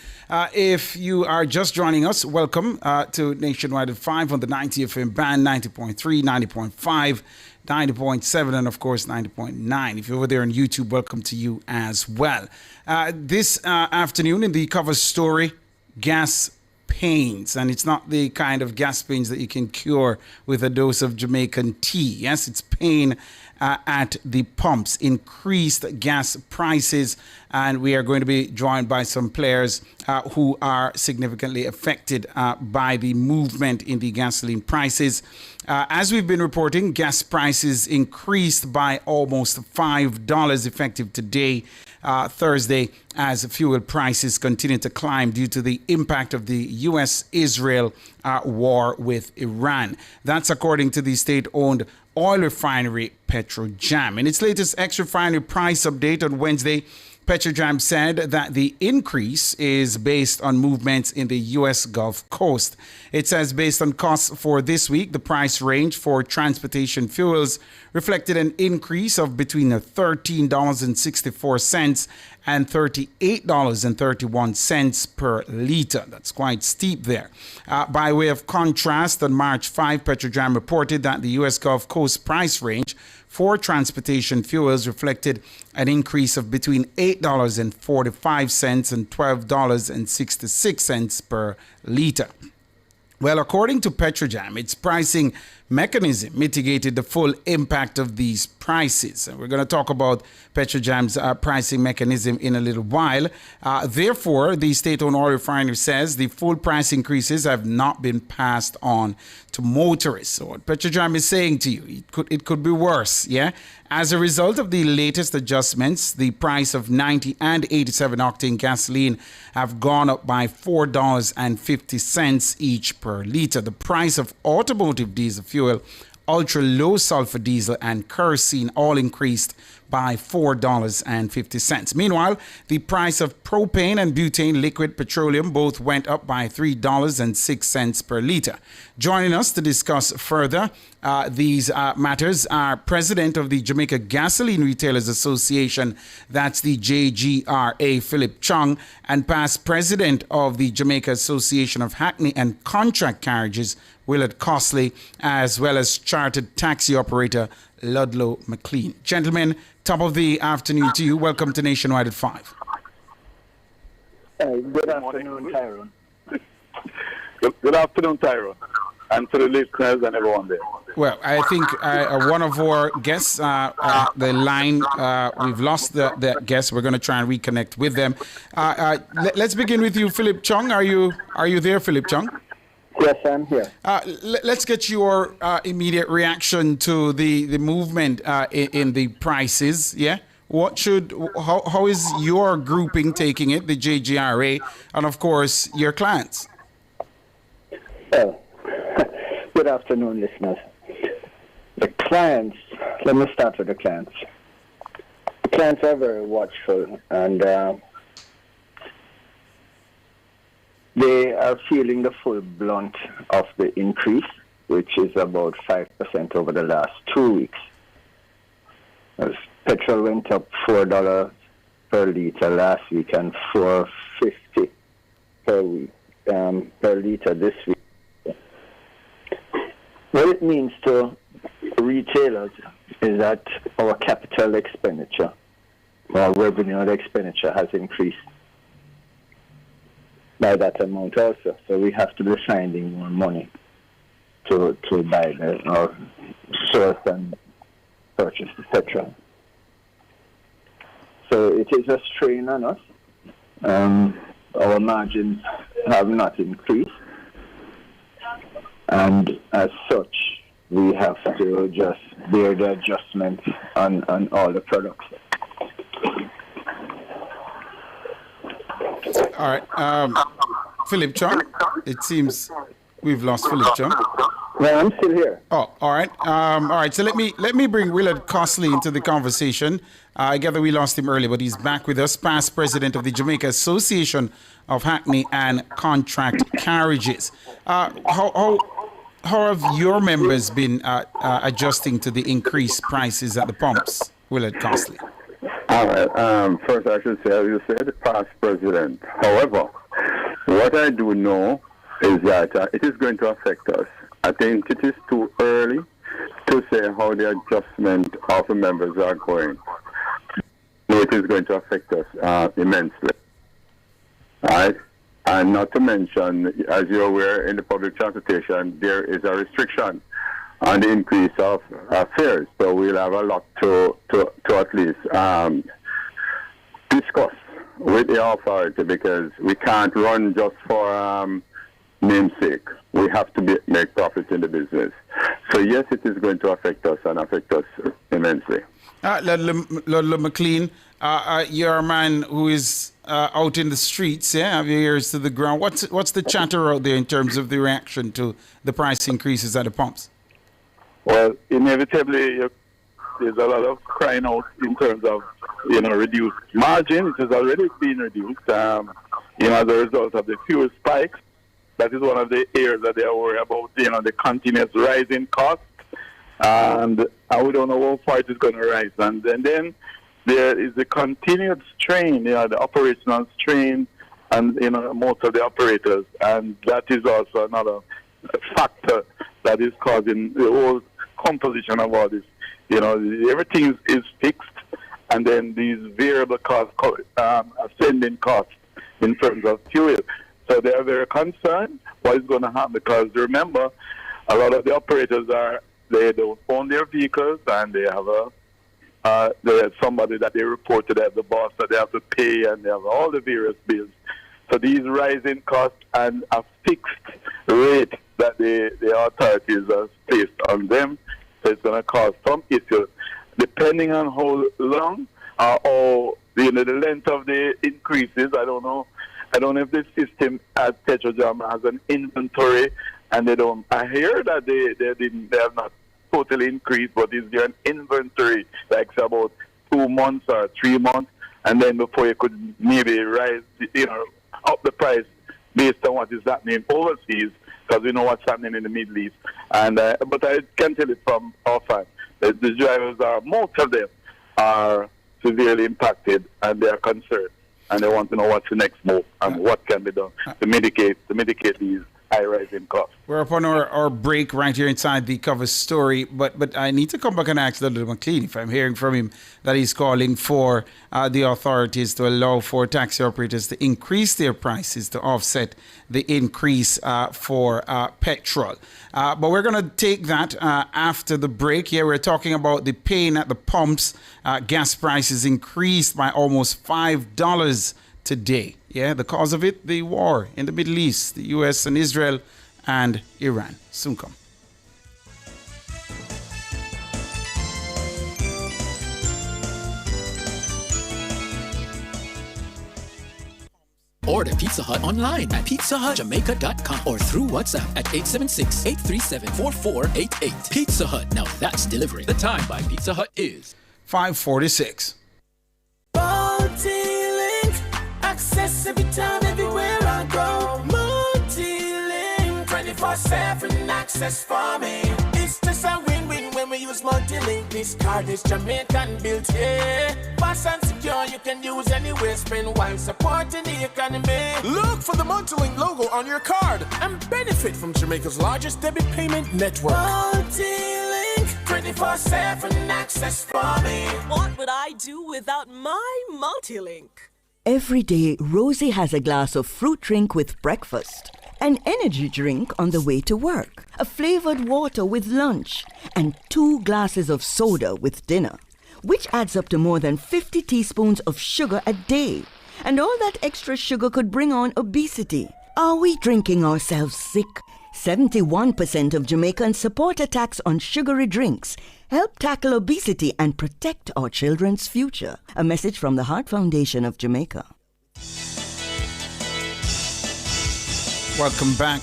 If you are just joining us, welcome to Nationwide at 5 on the 90 FM band, 90.3, 90.5, 90.7, and of course, 90.9. If you're over there on YouTube, welcome to you as well. This afternoon in the cover story, gas pains, and it's not the kind of gas pains that you can cure with a dose of Jamaican tea. Yes, it's pain at the pumps, increased gas prices, and we are going to be joined by some players who are significantly affected by the movement in the gasoline prices. As we've been reporting, gas prices increased by almost $5 effective today, Thursday, as fuel prices continue to climb due to the impact of the U.S.-Israel war with Iran. That's according to the state-owned oil refinery Petrojam. In its latest ex-refinery price update on Wednesday, Petrojam said that the increase is based on movements in the U.S. Gulf Coast. It says based on costs for this week, the price range for transportation fuels reflected an increase of between $13.64 and $38.31 per litre. That's quite steep there. By way of contrast, on March 5, Petrojam reported that the U.S. Gulf Coast price range for transportation fuels reflected an increase of between $8.45 and $12.66 per litre. Well, according to Petrojam, its pricing mechanism mitigated the full impact of these prices. And we're going to talk about Petrojam's pricing mechanism in a little while. Therefore, the state-owned oil refinery says the full price increases have not been passed on to motorists. So what Petrojam is saying to you, it could be worse, yeah? As a result of the latest adjustments, the price of 90 and 87 octane gasoline have gone up by $4.50 each per litre. The price of automotive diesel fuel, ultra low sulfur diesel and kerosene all increased by $4.50. Meanwhile, the price of propane and butane liquid petroleum both went up by $3.06 per litre. Joining us to discuss further these matters are President of the Jamaica Gasoline Retailers Association, that's the JGRA, Philip Chung, and past President of the Jamaica Association of Hackney and Contract Carriages, Willard Cosley, as well as chartered taxi operator Ludlow McLean. Gentlemen, top of the afternoon to you. Welcome to Nationwide at 5. Good afternoon, Tyrone. Good afternoon, Tyrone. And to the listeners and everyone there. Well, I think one of our guests, the line, we've lost the guest. We're going to try and reconnect with them. Let's begin with you, Philip Chung. Are you there, Philip Chung? Yes, I'm here. Let's get your immediate reaction to the movement in the prices. Yeah, how is your grouping taking it, the JGRA, and of course your clients? Well, good afternoon, listeners. The clients. Let me start with the clients. The clients are very watchful and. They are feeling the full blunt of the increase, which is about 5% over the last 2 weeks. As petrol went up $4 per litre last week and $4.50 per litre this week. What it means to retailers is that our capital expenditure, our revenue expenditure has increased by that amount also. So we have to be finding more money to buy or source and purchase the petrol. So it is a strain on us. Our margins have not increased. And as such, we have to just bear the adjustment on all the products. All right. Philip Chung, it seems we've lost Philip Chung. No, I'm still here. Oh, all right. All right. So let me bring Willard Cosley into the conversation. I gather we lost him earlier, but he's back with us, past president of the Jamaica Association of Hackney and Contract Carriages. How have your members been adjusting to the increased prices at the pumps, Willard Cosley? All right. First, I should say, as you said, past president. However, what I do know is that it is going to affect us. I think it is too early to say how the adjustment of the members are going. It is going to affect us immensely. All right? And not to mention, as you're aware, in the public transportation, there is a restriction on the increase of fares. So we'll have a lot to at least discuss with the authority, because we can't run just for namesake. We have to make profits in the business. So yes, it is going to affect us and affect us immensely. Ludlow McLean, you're a man who is out in the streets, yeah, have your ears to the ground. What's the chatter out there in terms of the reaction to the price increases at the pumps? Well, inevitably, there's a lot of crying out in terms of, reduced margin. It has already been reduced, as a result of the fuel spikes. That is one of the areas that they are worried about, the continuous rising costs. And we don't know how far it is going to rise. And then there is the continued strain, the operational strain, and most of the operators, and that is also another factor that is causing the whole composition of all this. Everything is fixed, and then these variable costs, ascending costs in terms of fuel. So they are very concerned what is going to happen, because remember, a lot of the operators they don't own their vehicles, and they have somebody that they report to, the boss that they have to pay, and they have all the various bills. So these rising costs and a fixed rate that the authorities have placed on them, so it's going to cause some issues. Depending on how long or the length of the increases, I don't know if the system at Petrojam has an inventory, and they don't. I hear that they have not totally increased, but is there an inventory like about 2 months or 3 months, and then before you could maybe rise, up the price based on what is happening overseas, because we know what's happening in the Middle East. And but I can tell you from offhand that the drivers most of them are severely impacted, and they are concerned, and they want to know what's the next move and what can be done to mitigate these high rising costs. We're upon our break right here inside the cover story, but I need to come back and ask Ludlow McLean, if I'm hearing from him that he's calling for the authorities to allow for taxi operators to increase their prices to offset the increase for petrol. But we're going to take that after the break. Here we're talking about the pain at the pumps. Gas prices increased by almost $5 today. Yeah, the cause of it, the war in the Middle East, the U.S. and Israel and Iran. Soon come. Order Pizza Hut online at pizzahutjamaica.com or through WhatsApp at 876-837-4488. Pizza Hut, now that's delivery. The time by Pizza Hut is 5:46. Multi-link, access every time, everywhere I go. Multi-link, 24/7 access for me. It's just a win-win when we use Multi-link. This card is Jamaican built, yeah. Fast and secure, you can use anywhere, spend while supporting the economy. Look for the Multi-link logo on your card and benefit from Jamaica's largest debit payment network. Multi-link, 24/7 access for me. What would I do without my Multi-link? Every day, Rosie has a glass of fruit drink with breakfast, an energy drink on the way to work, a flavored water with lunch, and 2 glasses of soda with dinner, which adds up to more than 50 teaspoons of sugar a day. And all that extra sugar could bring on obesity. Are we drinking ourselves sick? 71% of Jamaicans support a tax on sugary drinks. Help tackle obesity and protect our children's future. A message from the Heart Foundation of Jamaica. Welcome back.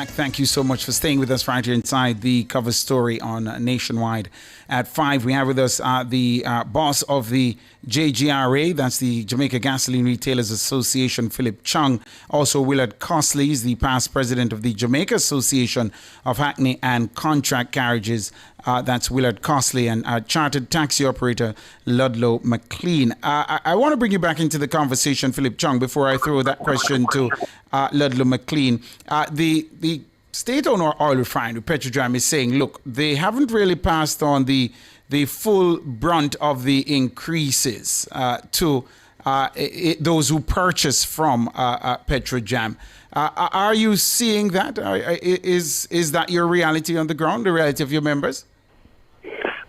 Thank you so much for staying with us right here inside the cover story on Nationwide. At 5, we have with us the boss of the JGRA, that's the Jamaica Gasoline Retailers Association, Philip Chung. Also, Willard Cosley is the past president of the Jamaica Association of Hackney and Contract Carriages. That's Willard Cosley, and chartered taxi operator Ludlow McLean. I want to bring you back into the conversation, Philip Chung, before I throw that question to Ludlow McLean. The state-owned oil refinery, Petrojam, is saying, look, they haven't really passed on the full brunt of the increases to those who purchase from Petrojam. Are you seeing that? Is that your reality on the ground, the reality of your members?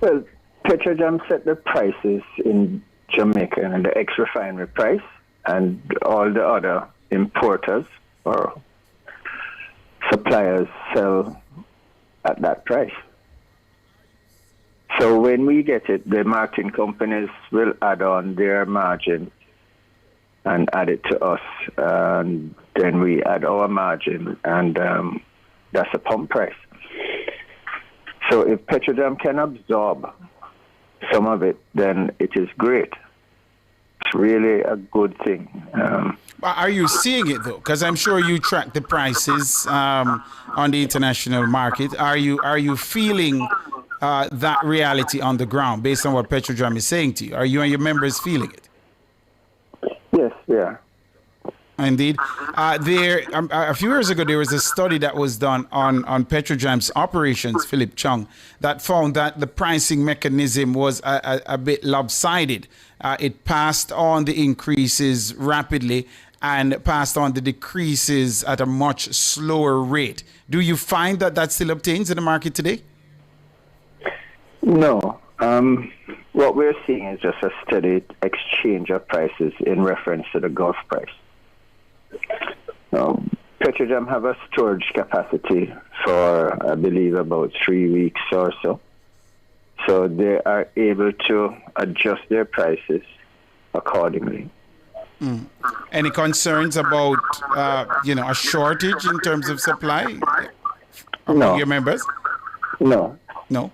Well, Petrojam set the prices in Jamaica and the ex-refinery price, and all the other importers or suppliers sell at that price. So when we get it, the marketing companies will add on their margin and add it to us, and then we add our margin, and that's a pump price. So if Petrojam can absorb some of it, then it is great. It's really a good thing. Are you seeing it though? Because I'm sure you track the prices on the international market. Are you feeling that reality on the ground based on what Petrojam is saying to you? Are you and your members feeling it? Yes, yeah. Indeed. A few years ago, there was a study that was done on Petrojam's operations, Philip Chung, that found that the pricing mechanism was a bit lopsided. It passed on the increases rapidly and passed on the decreases at a much slower rate. Do you find that that still obtains in the market today? No. What we're seeing is just a steady exchange of prices in reference to the Gulf price. Petrojam have a storage capacity for, I believe, about 3 weeks or so. So they are able to adjust their prices accordingly. Any concerns about, a shortage in terms of supply among your members? No. No?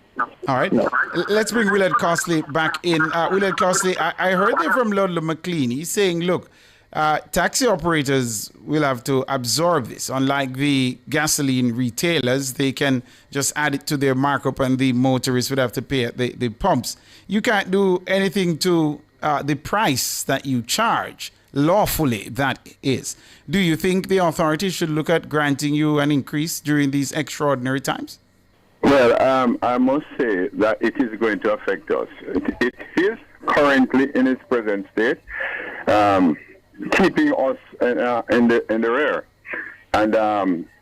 All right. No. Let's bring Willard Costley back in. Willard Costley, I heard there from Ludlow McLean. He's saying, look, taxi operators will have to absorb this. Unlike the gasoline retailers, they can just add it to their markup and the motorists would have to pay at the pumps. You can't do anything to the price that you charge, lawfully that is. Do you think the authorities should look at granting you an increase during these extraordinary times? Well, I must say that it is going to affect us. It is currently in its present state, keeping us in the rear. And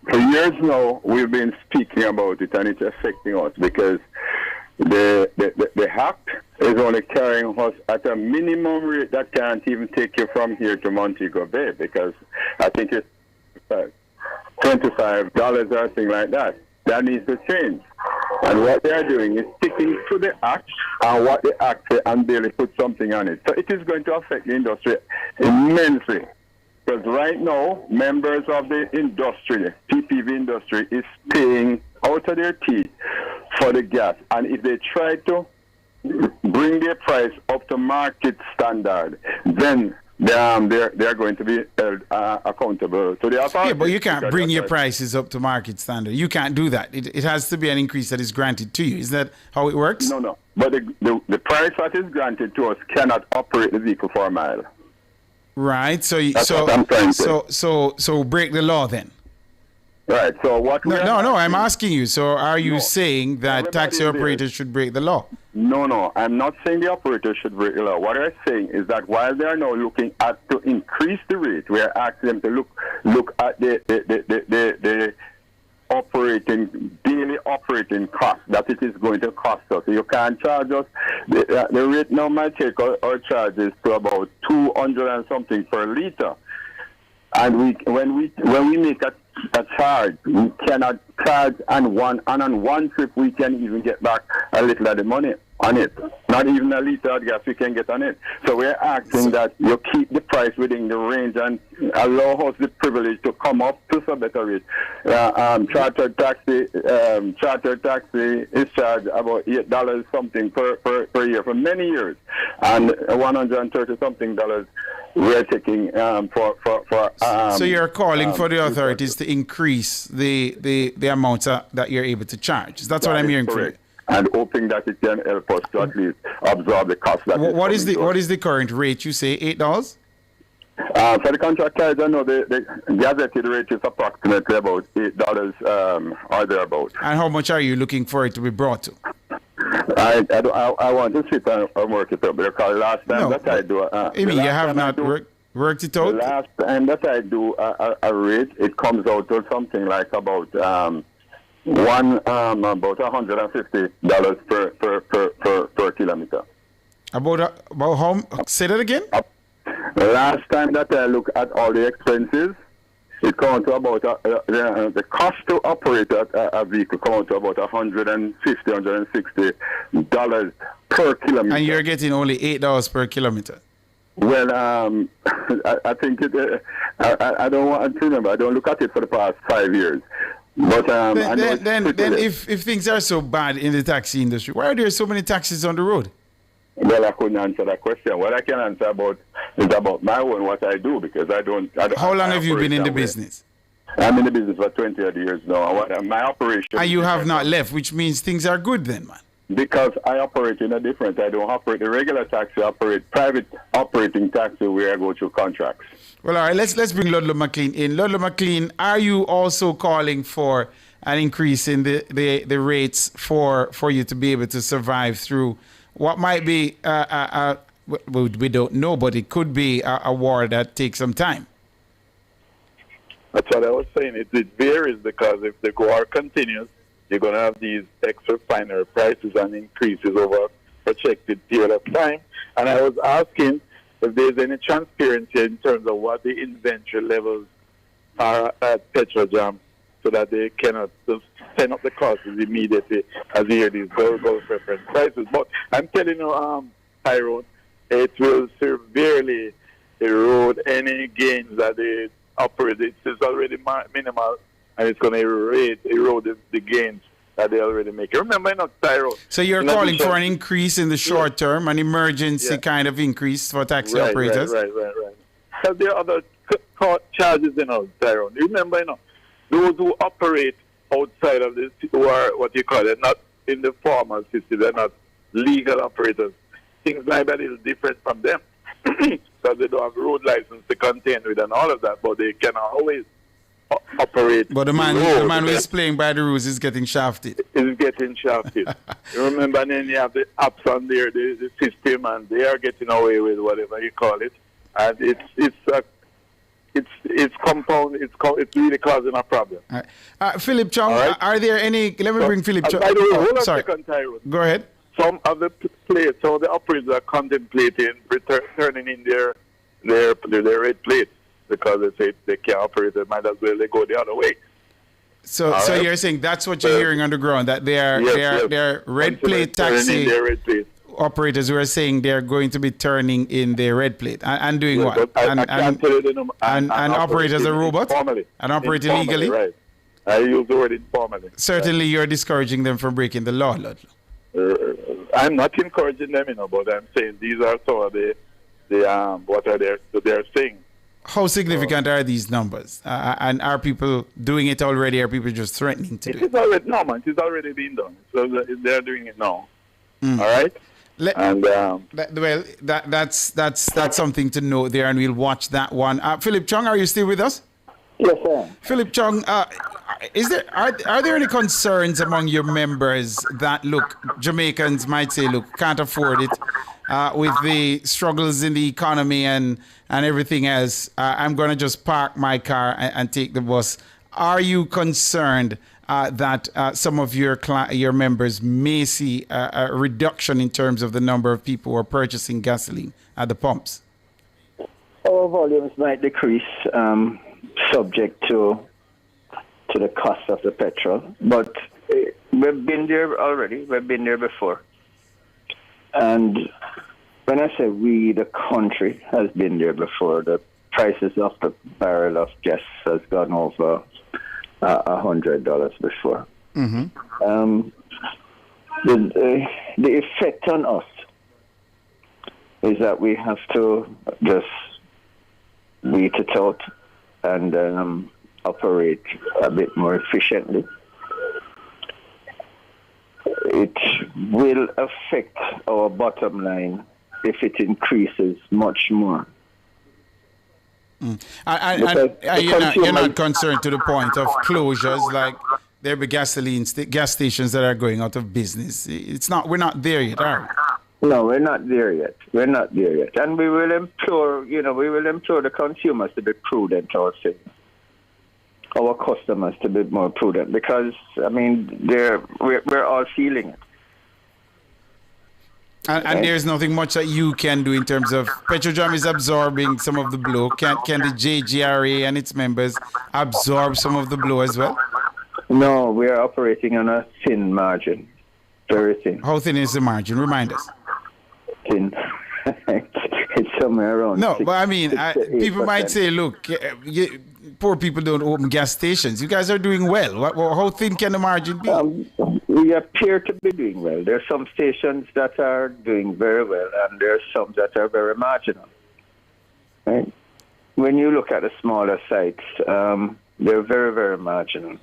for years now, we've been speaking about it, and it's affecting us because the act is only carrying us at a minimum rate that can't even take you from here to Montego Bay, because I think it's $25 or something like that. That needs to change. And what they are doing is sticking to the act and what the act says and barely put something on it. So it is going to affect the industry immensely. Because right now, members of the industry, PPV industry, is paying out of their teeth for the gas. And if they try to bring their price up to market standard, then they're going to be held accountable to the authorities. Yeah, but you can't bring your prices up to market standard. You can't do that. It has to be an increase that is granted to you. Is that how it works? No. But the price that is granted to us cannot operate the vehicle for a mile. Right. So break the law then. Right. So what? No. I'm asking you. So are you saying that taxi operators should break the law? No. I'm not saying the operators should break the law. What I'm saying is that while they are now looking at to increase the rate, we are asking them to look at the daily operating cost that it is going to cost us. You can't charge us. The rate now might take our charges to about 200 and something per liter. And when we make a charge, we cannot charge on one trip we can even get back a little of the money on it. Not even a liter of gas we can get on it. So we're asking that you keep the price within the range and allow us the privilege to come up to some better rate. Charter taxi is charged about $8 something per year for many years, and $130 something we're taking so you're calling for the authorities to increase the amount that you're able to charge. That's what I'm hearing from you. And hoping that it can help us to at least absorb the cost. What is the current rate? You say $8? For the contract carriage, I know the gazetted rate is approximately about $8 or thereabout. And how much are you looking for it to be brought to? I want to sit and work it out, because last time I do... you have not worked it out? The last time that I do a rate, it comes out to something like about... about $150 per kilometer. About how? Say that again. Last time that I look at all the expenses, it comes to about the cost to operate a vehicle comes to about $150, $160 per kilometer. And you're getting only $8 per kilometer. Well, I think I don't want to remember. I don't look at it for the past 5 years. But then if things are so bad in the taxi industry, why are there so many taxis on the road? Well, I couldn't answer that question. What I can answer about is about my own, what I do, because I don't. How long have you been in the business? I'm in the business for 20 odd years now. My operation. And you have not left, which means things are good then, man. Because I operate in a different. I don't operate the regular taxi. I operate private operating taxi where I go through contracts. Well, all right. Let's bring Ludlow McLean in. Ludlow McLean, are you also calling for an increase in the rates for you to be able to survive through what might be we don't know, but it could be a war that takes some time? That's what I was saying. It varies because if the war continues, you're going to have these extra finer prices and increases over a projected period of time. And I was asking if there's any transparency in terms of what the inventory levels are at Petrojam so that they cannot just send up the costs immediately as you hear these gold preference prices. But I'm telling you, Tyrone, it will severely erode any gains that they operate. It's already minimal, and it's going to erode the gains that they already make. Remember, Tyrone. So you're calling for an increase in the short term, an emergency kind of increase for taxi operators? Right. Because there are other charges, Tyrone. Remember, those who operate outside of this, who are what you call it, not in the formal system, they're not legal operators. Things like that is different from them. Because they don't have road license to contend with and all of that, but they can always operate. But the man who is playing by the rules is getting shafted. Is getting shafted. You remember, and then you have the apps on there, the system, and they are getting away with whatever you call it, and it's compound. It's really causing a problem. Philip Chung, are there any? Let me bring Philip Chung. By the way, hold on a second, Tyrone. Go ahead. Some of the plates, some of the operators are contemplating turning in their red plates because they say they can't operate. They might as well they go the other way. So you're saying that's what you're hearing on the ground, that they are red plate taxi operators who are saying they're going to be turning in their red plate and doing what? And operate as a robot? Informally. And operate illegally? Right. I use the word informally. Certainly you're discouraging them from breaking the law, Ludlow. I'm not encouraging them, but I'm saying these are some of the what are they're saying. How significant are these numbers? And are people doing it already? Are people just threatening to do it? It's already been done. So they're doing it now. All right. That's something to note there, and we'll watch that one. Philip Chung, are you still with us? Yes, sir. Philip Chung, are there any concerns among your members that, look, Jamaicans might say, look, can't afford it with the struggles in the economy and everything else, I'm going to just park my car and take the bus. Are you concerned that some of your members may see a reduction in terms of the number of people who are purchasing gasoline at the pumps? Our volumes might decrease, subject to the cost of the petrol, but we've been there already. We've been there before. And when I say we, the country has been there before. The prices of the barrel of gas has gone over $100 before. Mm-hmm. The effect on us is that we have to just wait it out and operate a bit more efficiently. It will affect our bottom line if it increases much more. Mm. You're not concerned to the point of closures, like there be gas stations that are going out of business. We're not there yet, are we? No, we're not there yet. And we will implore the consumers to be prudent also. Our customers to be more prudent because, we're all feeling it. And there's nothing much that you can do in terms of Petrojam is absorbing some of the blow. Can the JGRA and its members absorb some of the blow as well? No, we are operating on a thin margin. Very thin. How thin is the margin? Remind us. Thin. It's somewhere around. No, but people might say, look, poor people don't open gas stations. You guys are doing well. How thin can the margin be? we appear to be doing well. There are some stations that are doing very well, and there are some that are very marginal. Right? When you look at the smaller sites, they're very, very marginal.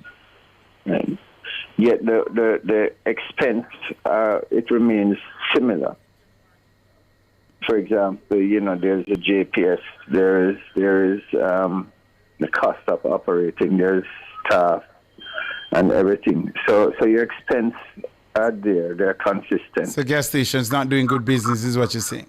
Right? Yet the expense, it remains similar. For example, there's a JPS, there is the cost of operating, there's staff and everything. So your expense are there, they're consistent. So gas stations not doing good business is what you're saying?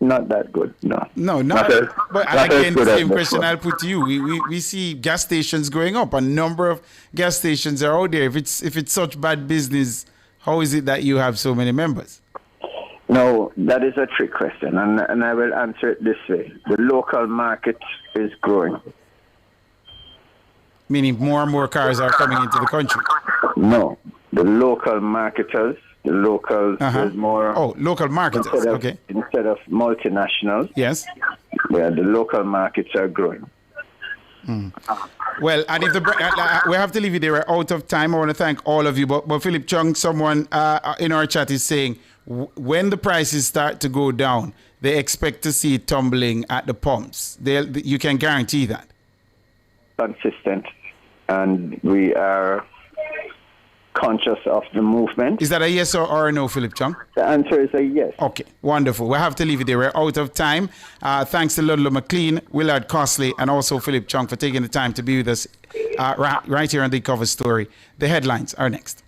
Not that good, no. No, not but again, the same question I'll put to you. We see gas stations going up. A number of gas stations are out there. If it's such bad business, how is it that you have so many members? No, that is a trick question, and I will answer it this way. The local market is growing. Meaning more and more cars are coming into the country? No, the local marketers, the local, there's more... Oh, local marketers, okay. Instead of multinationals. Yes. Yeah, the local markets are growing. Well, and if we have to leave it there. We're out of time. I want to thank all of you. But Philip Chung, someone in our chat is saying, when the prices start to go down, they expect to see it tumbling at the pumps. You can guarantee that? Consistent. And we are conscious of the movement. Is that a yes or a no, Philip Chung? The answer is a yes. Okay, wonderful. We'll have to leave it there. We're out of time. Thanks to Ludlow McLean, Willard Costley, and also Philip Chung for taking the time to be with us right here on The Cover Story. The headlines are next.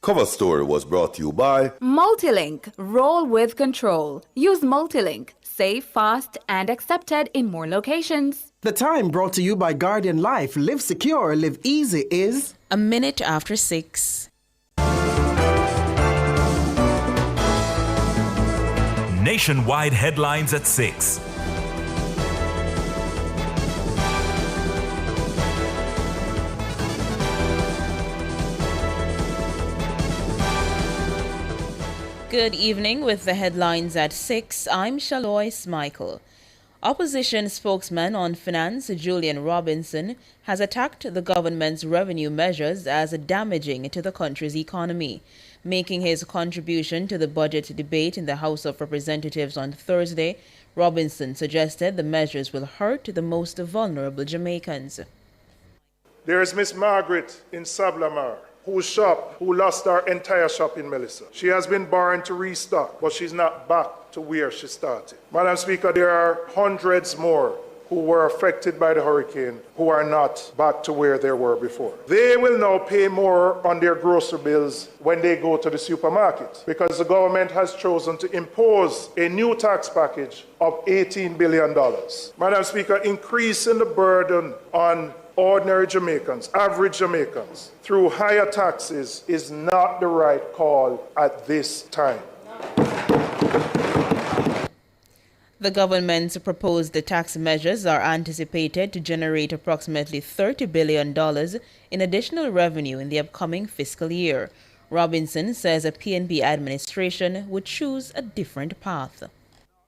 Cover Story was brought to you by Multilink. Roll with control. Use Multilink. Safe, fast, and accepted in more locations. The time brought to you by Guardian Life. Live secure, live easy is... 6:01. Nationwide headlines at 6. Good evening with the headlines at 6. I'm Shalois Michael. Opposition spokesman on finance Julian Robinson has attacked the government's revenue measures as damaging to the country's economy. Making his contribution to the budget debate in the House of Representatives on Thursday, Robinson suggested the measures will hurt the most vulnerable Jamaicans. There is Miss Margaret in Sablamar, who lost her entire shop in Melissa. She has been borrowing to restock, but she's not back to where she started. Madam Speaker, there are hundreds more who were affected by the hurricane who are not back to where they were before. They will now pay more on their grocery bills when they go to the supermarket because the government has chosen to impose a new tax package of $18 billion. Madam Speaker, increasing the burden on ordinary Jamaicans, average Jamaicans, through higher taxes is not the right call at this time. The government's proposed tax measures are anticipated to generate approximately $30 billion in additional revenue in the upcoming fiscal year. Robinson says a PNP administration would choose a different path.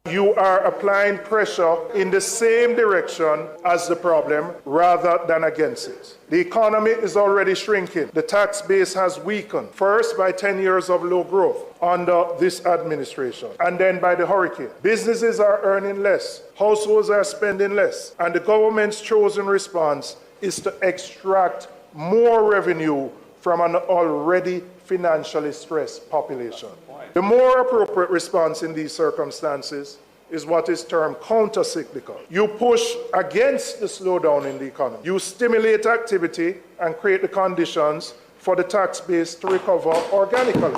You are applying pressure in the same direction as the problem rather than against it. The economy is already shrinking. The tax base has weakened, first by 10 years of low growth under this administration, and then by the hurricane. Businesses are earning less, households are spending less, and the government's chosen response is to extract more revenue from an already financially stressed population. The more appropriate response in these circumstances is what is termed counter-cyclical. You push against the slowdown in the economy. You stimulate activity and create the conditions for the tax base to recover organically.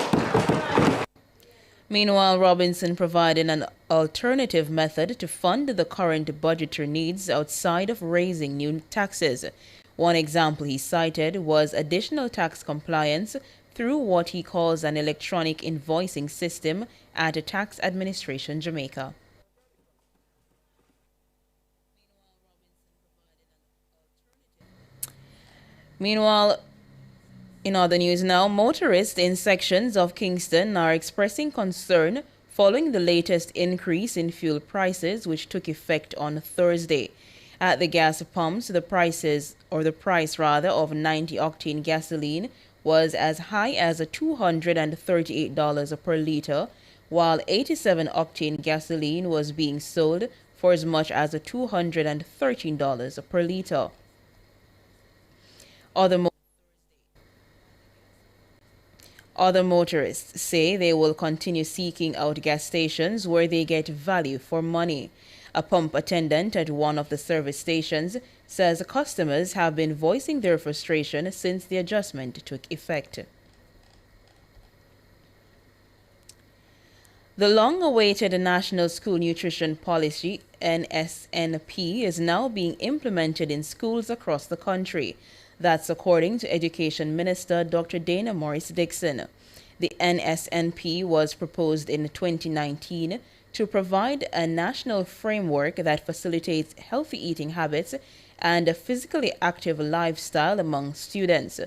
Meanwhile, Robinson provided an alternative method to fund the current budgetary needs outside of raising new taxes. One example he cited was additional tax compliance through what he calls an electronic invoicing system at Tax Administration Jamaica. Meanwhile, in other news now, motorists in sections of Kingston are expressing concern following the latest increase in fuel prices, which took effect on Thursday. At the gas pumps, the price of 90-octane gasoline was as high as $238 per liter, while 87-octane gasoline was being sold for as much as $213 per liter. Other motorists say they will continue seeking out gas stations where they get value for money. A pump attendant at one of the service stations says customers have been voicing their frustration since the adjustment took effect. The long-awaited National School Nutrition Policy, NSNP, is now being implemented in schools across the country. That's according to Education Minister Dr. Dana Morris-Dixon. The NSNP was proposed in 2019 to provide a national framework that facilitates healthy eating habits and a physically active lifestyle among students.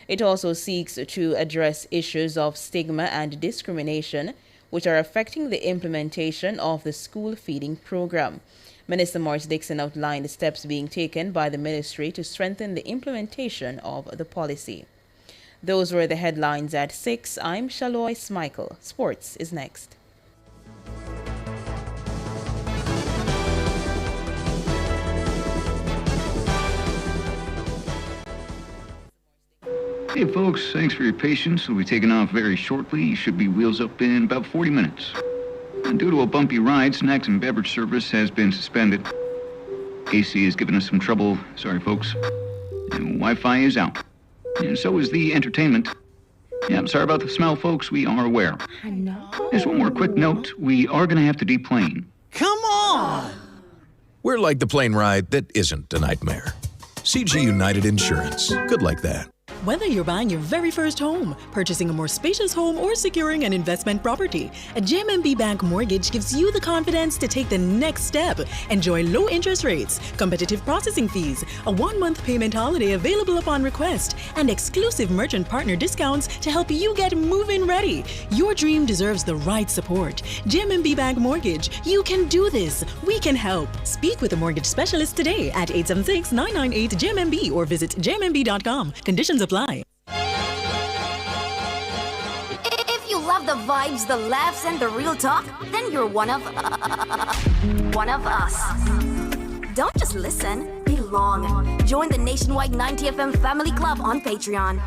It also seeks to address issues of stigma and discrimination, which are affecting the implementation of the school feeding program. Minister Morris-Dixon outlined the steps being taken by the ministry to strengthen the implementation of the policy. Those were the headlines at 6. I'm Shaloy Smichael. Sports is next. Hey folks, thanks for your patience. We'll be taking off very shortly. Should be wheels up in about 40 minutes. And due to a bumpy ride, snacks and beverage service has been suspended. AC has given us some trouble. Sorry, folks. And Wi-Fi is out. And so is the entertainment. Yeah, I'm sorry about the smell, folks. We are aware. I know. Just one more quick note. We are going to have to deplane. Come on! We're like the plane ride that isn't a nightmare. CG United Insurance. Good like that. Whether you're buying your very first home, purchasing a more spacious home, or securing an investment property, a JMMB Bank mortgage gives you the confidence to take the next step. Enjoy low interest rates, competitive processing fees, a 1-month payment holiday available upon request, and exclusive merchant partner discounts to help you get move-in ready. Your dream deserves the right support. JMMB Bank Mortgage. You can do this. We can help. Speak with a mortgage specialist today at 876-998-JMMB or visit jmmb.com. Conditions apply. If you love the vibes, the laughs, and the real talk, then you're one of us. Don't just listen, belong. Join the nationwide 90 FM Family Club on Patreon.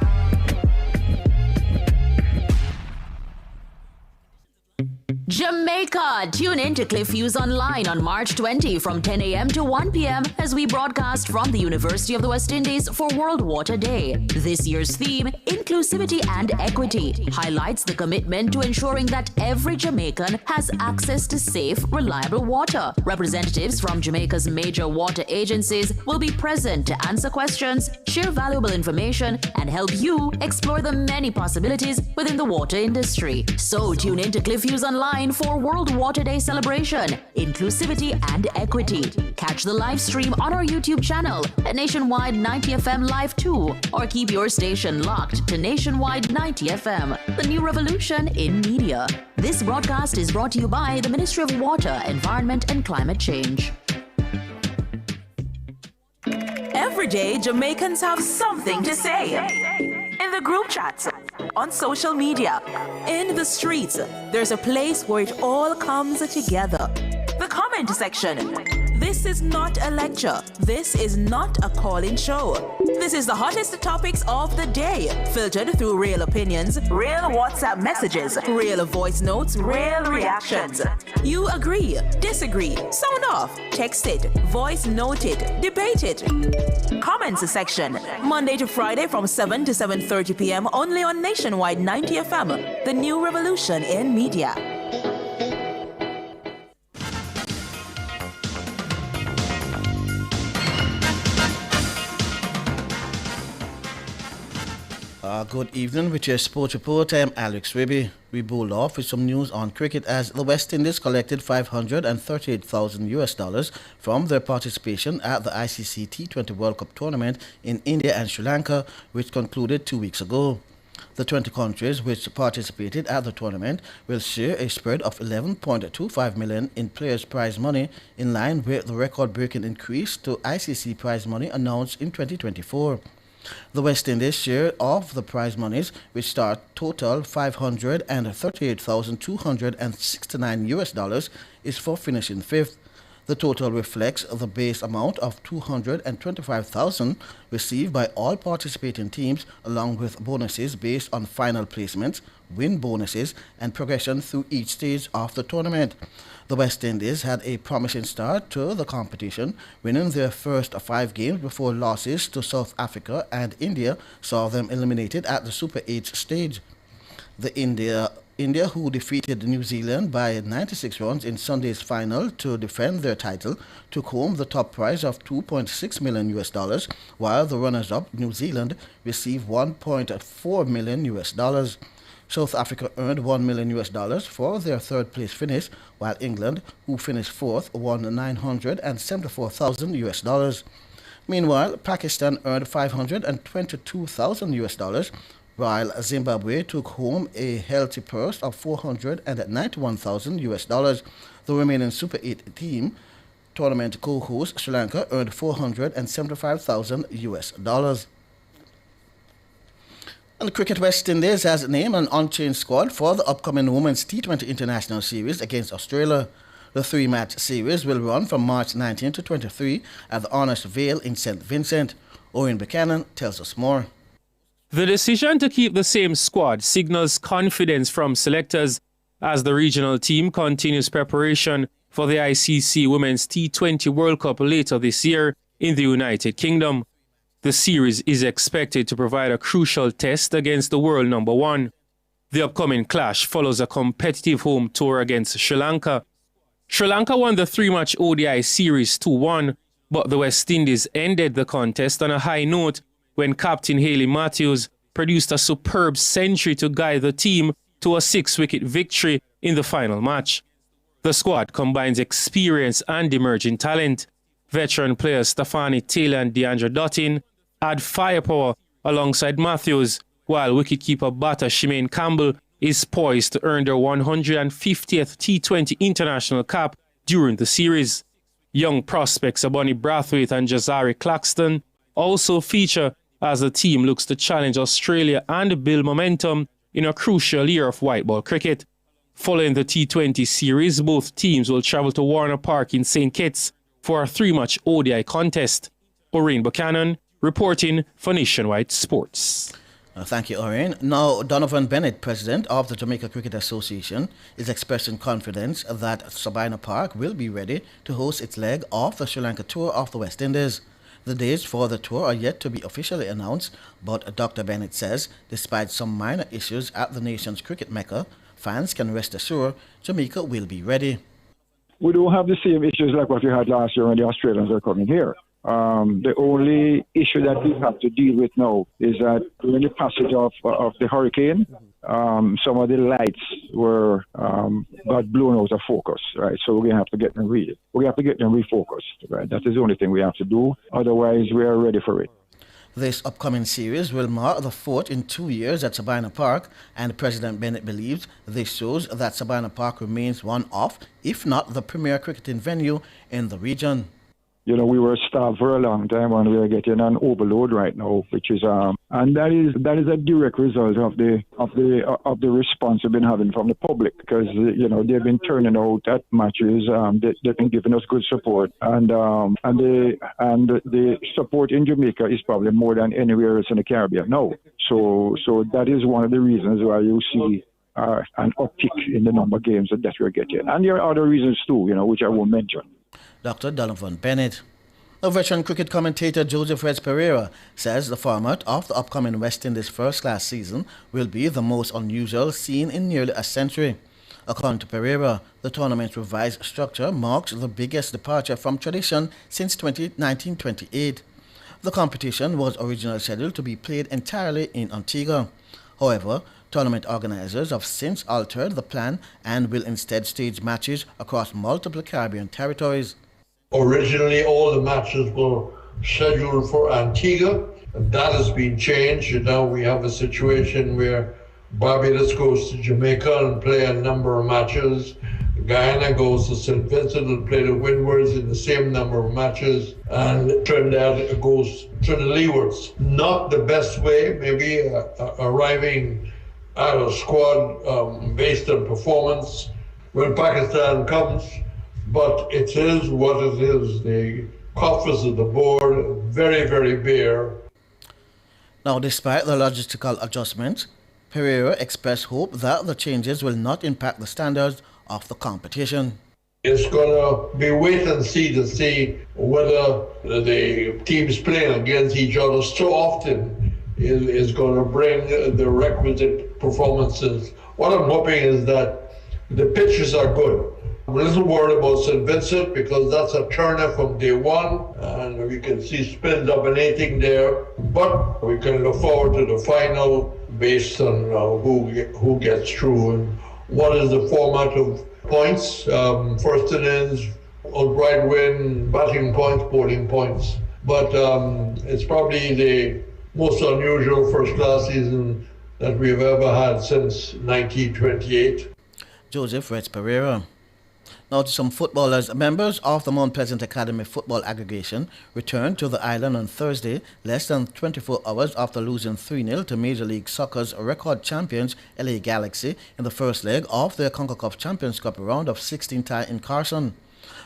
Jamaica! Tune in to Cliff Views Online on March 20 from 10 a.m. to 1 p.m. as we broadcast from the University of the West Indies for World Water Day. This year's theme, Inclusivity and Equity, highlights the commitment to ensuring that every Jamaican has access to safe, reliable water. Representatives from Jamaica's major water agencies will be present to answer questions, share valuable information, and help you explore the many possibilities within the water industry. So tune in to Cliff Views Online for World Water Day celebration, Inclusivity and Equity. Catch the live stream on our YouTube channel at Nationwide 90 FM Live 2, or keep your station locked to Nationwide 90 FM, the new revolution in media. This broadcast is brought to you by the Ministry of Water, Environment and Climate Change. Every day, Jamaicans have something to say. In the group chats, on social media, in the streets, there's a place where it all comes together. The comment section. This is not a lecture. This is not a call-in show. This is the hottest topics of the day, filtered through real opinions, real WhatsApp messages, real voice notes, real reactions. You agree, disagree, sound off, text it, voice note it, debate it. Comments section, Monday to Friday from 7 to 7:30 p.m. only on Nationwide 90 FM, the new revolution in media. Good evening with your sports report. I'm Alex Webby. We bowled off with some news on cricket as the West Indies collected $538,000 from their participation at the ICC T20 World Cup tournament in India and Sri Lanka, which concluded 2 weeks ago. The 20 countries which participated at the tournament will share a spread of $11.25 million in players' prize money, in line with the record-breaking increase to ICC prize money announced in 2024. The West Indies' share of the prize monies, which total $538,269, is for finishing fifth. The total reflects the base amount of $225,000 received by all participating teams, along with bonuses based on final placements, win bonuses, and progression through each stage of the tournament. The West Indies had a promising start to the competition, winning their first 5 games before losses to South Africa and India saw them eliminated at the Super 8 stage. India, who defeated New Zealand by 96 runs in Sunday's final to defend their title, took home the top prize of $2.6 million, while the runners-up, New Zealand, received $1.4 million. South Africa earned $1 million for their third-place finish, while England, who finished fourth, won $974,000. Meanwhile, Pakistan earned $522,000, while Zimbabwe took home a healthy purse of $491,000. The remaining Super 8 team tournament co-host Sri Lanka earned $475,000. And Cricket West Indies has named an unchanged squad for the upcoming Women's T20 International Series against Australia. The 3-match series will run from March 19 to 23 at the Honors Vale in St. Vincent. Owen Buchanan tells us more. The decision to keep the same squad signals confidence from selectors as the regional team continues preparation for the ICC Women's T20 World Cup later this year in the United Kingdom. The series is expected to provide a crucial test against the world number 1. The upcoming clash follows a competitive home tour against Sri Lanka. Sri Lanka won the 3-match ODI series 2-1, but the West Indies ended the contest on a high note when captain Hayley Matthews produced a superb century to guide the team to a 6-wicket victory in the final match. The squad combines experience and emerging talent. Veteran players Stefani Taylor and Deandra Dottin add firepower alongside Matthews, while wicketkeeper batter Shemaine Campbell is poised to earn their 150th T20 international cap during the series. Young prospects Bonnie Brathwaite and Jazari Claxton also feature as the team looks to challenge Australia and build momentum in a crucial year of white ball cricket. Following the T20 series, both teams will travel to Warner Park in St. Kitts for a 3-match ODI contest. Oren Buchanan reporting for Nationwide Sports. Thank you, Oren. Now, Donovan Bennett, president of the Jamaica Cricket Association, is expressing confidence that Sabina Park will be ready to host its leg of the Sri Lanka tour of the West Indies. The dates for the tour are yet to be officially announced, but Dr. Bennett says despite some minor issues at the nation's cricket mecca, fans can rest assured Jamaica will be ready. We don't have the same issues like what we had last year when the Australians are coming here. The only issue that we have to deal with now is that during the passage of the hurricane, some of the lights were got blown out of focus, right? So we're gonna have to get them refocused, right? That is the only thing we have to do. Otherwise, we are ready for it. This upcoming series will mark the 4th in 2 years at Sabina Park, and President Bennett believes this shows that Sabina Park remains one of, if not the premier cricketing venue in the region. You know, we were starved for a long time, and we are getting an overload right now, which is and that is a direct result of the response we've been having from the public, because you know they've been turning out at matches, they've been giving us good support, and the support in Jamaica is probably more than anywhere else in the Caribbean now. So that is one of the reasons why you see an uptick in the number of games that we're getting, and there are other reasons too, you know, which I won't mention. Dr. Donovan Bennett. A veteran cricket commentator Joseph Reds Pereira says the format of the upcoming West Indies first-class season will be the most unusual seen in nearly a century. According to Pereira, the tournament's revised structure marks the biggest departure from tradition since 1928. The competition was originally scheduled to be played entirely in Antigua. However, tournament organizers have since altered the plan and will instead stage matches across multiple Caribbean territories. Originally, all the matches were scheduled for Antigua. That has been changed, and now we have a situation where Barbados goes to Jamaica and play a number of matches. Guyana goes to St. Vincent and play the Windwards in the same number of matches, and Trinidad goes to the Leewards. Not the best way, maybe arriving at a squad based on performance when Pakistan comes, but it is what it is. The coffers of the board very, very bare. Now, despite the logistical adjustments, Pereira expressed hope that the changes will not impact the standards of the competition. It's going to be wait and see to see whether the teams playing against each other so often is going to bring the requisite performances. What I'm hoping is that the pitches are good. I'm a little worried about St. Vincent because that's a turner from day one, and we can see spin dominating there. But we can look forward to the final based on who gets through and what is the format of points. First innings, Albright win, batting points, bowling points. But it's probably the most unusual first-class season that we've ever had since 1928. Joseph Reds Pereira. Now to some footballers. Members of the Mount Pleasant Academy Football Aggregation returned to the island on Thursday, less than 24 hours after losing 3-0 to Major League Soccer's record champions LA Galaxy in the first leg of their CONCACAF Champions Cup round of 16 tie in Carson.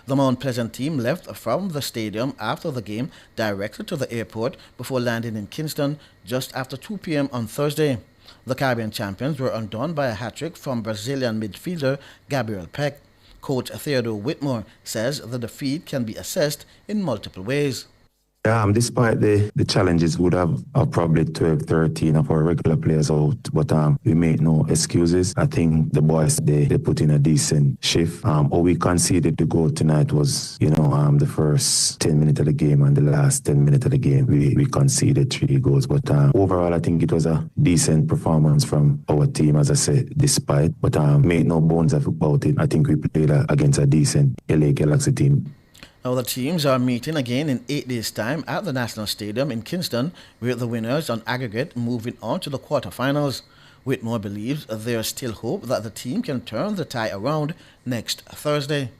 The Mount Pleasant team left from the stadium after the game directly to the airport before landing in Kingston just after 2 p.m. on Thursday. The Caribbean champions were undone by a hat-trick from Brazilian midfielder Gabriel Peck. Coach Theodore Whitmore says the defeat can be assessed in multiple ways. Despite the challenges, we would have probably 12, 13 of our regular players out, but we make no excuses. I think the boys, they put in a decent shift. All we conceded to go tonight was, the first 10 minutes of the game and the last 10 minutes of the game, we conceded 3 goals. But overall, I think it was a decent performance from our team, as I said, despite. But make no bones about it. I think we played against a decent LA Galaxy team. Now the teams are meeting again in 8 days' time at the National Stadium in Kingston, with the winners on aggregate moving on to the quarterfinals. Whitmore believes there is still hope that the team can turn the tie around next Thursday.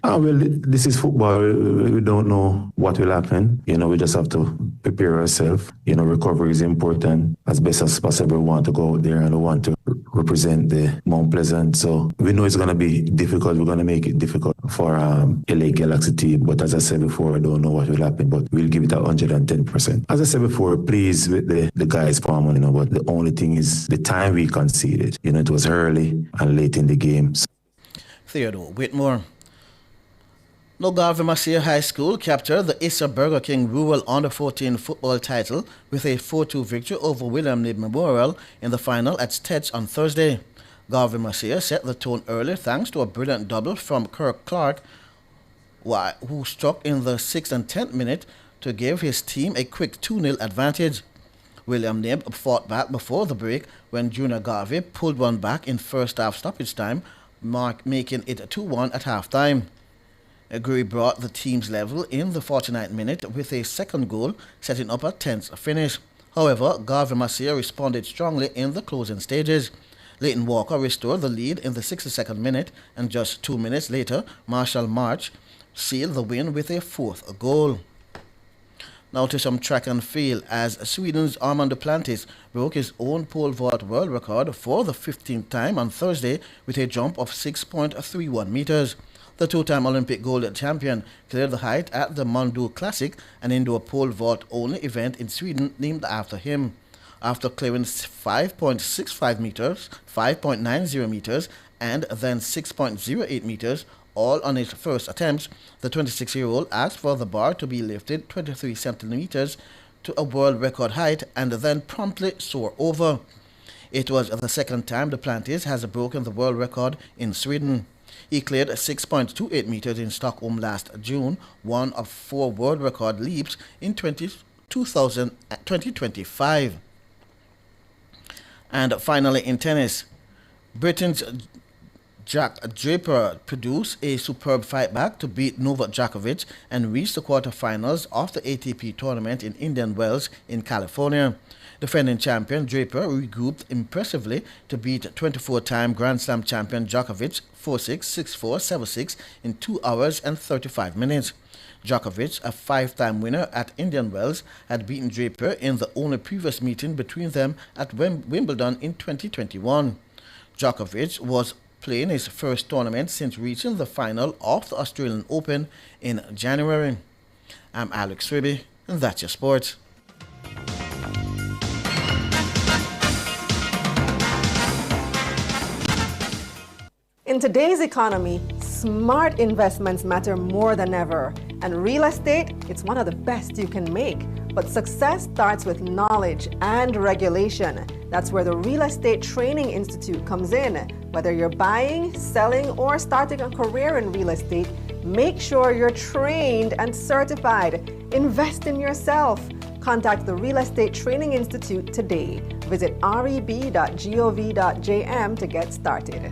Well, this is football. We don't know what will happen. We just have to prepare ourselves. Recovery is important. As best as possible, we want to go out there and we want to represent the Mount Pleasant. So we know it's going to be difficult. We're going to make it difficult for LA Galaxy team. But as I said before, I don't know what will happen. But we'll give it 110%. As I said before, pleased with the guys' performance. But the only thing is the time we conceded. It was early and late in the game. Theodore Whitmore. Now, Garvey Macier High School captured the Issa Burger King Rural Under-14 football title with a 4-2 victory over William Knibb Memorial in the final at Stets on Thursday. Garvey Macier set the tone early thanks to a brilliant double from Kirk Clark, who struck in the 6th and 10th minute to give his team a quick 2-0 advantage. William Knibb fought back before the break when Junior Garvey pulled one back in first half stoppage time, making it 2-1 at halftime. Gray brought the team's level in the 49th minute with a second goal, setting up a tense finish. However, Garvey Macier responded strongly in the closing stages. Leighton Walker restored the lead in the 62nd minute, and just 2 minutes later, Marshall March sealed the win with a 4th goal. Now to some track and field, as Sweden's Armand Duplantis broke his own pole vault world record for the 15th time on Thursday with a jump of 6.31 meters. The two-time Olympic gold champion cleared the height at the Mondu Classic, an indoor pole vault-only event in Sweden named after him. After clearing 5.65 meters, 5.90 meters, and then 6.08 meters, all on his first attempts, the 26-year-old asked for the bar to be lifted 23 centimeters to a world record height and then promptly soared over. It was the second time Duplantis has broken the world record in Sweden. He cleared 6.28 meters in Stockholm last June, one of 4 world record leaps in 20 2025. And finally, in tennis, Britain's Jack Draper produced a superb fight back to beat Novak Djokovic and reach the quarterfinals of the ATP tournament in Indian Wells in California. Defending champion Draper regrouped impressively to beat 24-time Grand Slam champion Djokovic 4-6, 6-4, 7-6 in 2 hours and 35 minutes. Djokovic, a 5-time winner at Indian Wells, had beaten Draper in the only previous meeting between them at Wimbledon in 2021. Djokovic was playing his first tournament since reaching the final of the Australian Open in January. I'm Alex Ribby, and that's your sports. In today's economy, smart investments matter more than ever. And real estate, it's one of the best you can make. But success starts with knowledge and regulation. That's where the Real Estate Training Institute comes in. Whether you're buying, selling, or starting a career in real estate, make sure you're trained and certified. Invest in yourself. Contact the Real Estate Training Institute today. Visit reb.gov.jm to get started.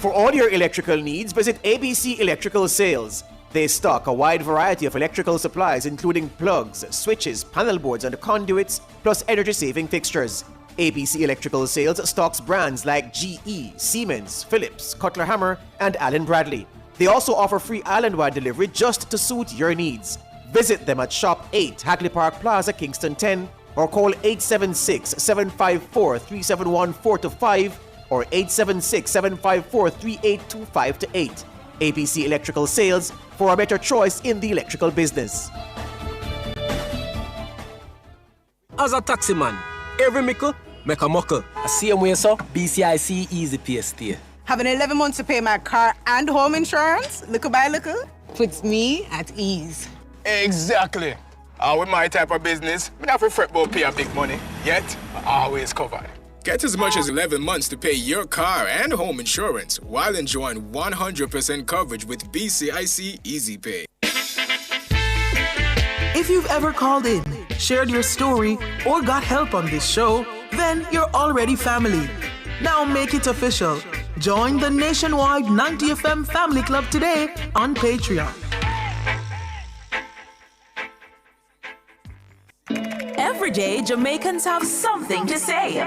For all your electrical needs, visit ABC Electrical Sales. They stock a wide variety of electrical supplies including plugs, switches, panel boards and conduits, plus energy-saving fixtures. ABC Electrical Sales stocks brands like GE, Siemens, Philips, Cutler Hammer, and Allen Bradley. They also offer free island-wide delivery just to suit your needs. Visit them at Shop 8, Hagley Park Plaza, Kingston 10, or call 876-754-3714-5 or 876-754-3825-8. ABC Electrical Sales, for a better choice in the electrical business. As a taxi man, every mickle make a muckle. I see him way so, BCIC Easy Pay stay. Having 11 months to pay my car and home insurance, little by little, puts me at ease. Exactly. With my type of business, I have to fret about pay a big money, yet always covered. Get as much as 11 months to pay your car and home insurance while enjoying 100% coverage with BCIC Easy Pay. If you've ever called in, shared your story, or got help on this show, then you're already family. Now make it official. Join the nationwide 90FM Family Club today on Patreon. Every day, Jamaicans have something to say.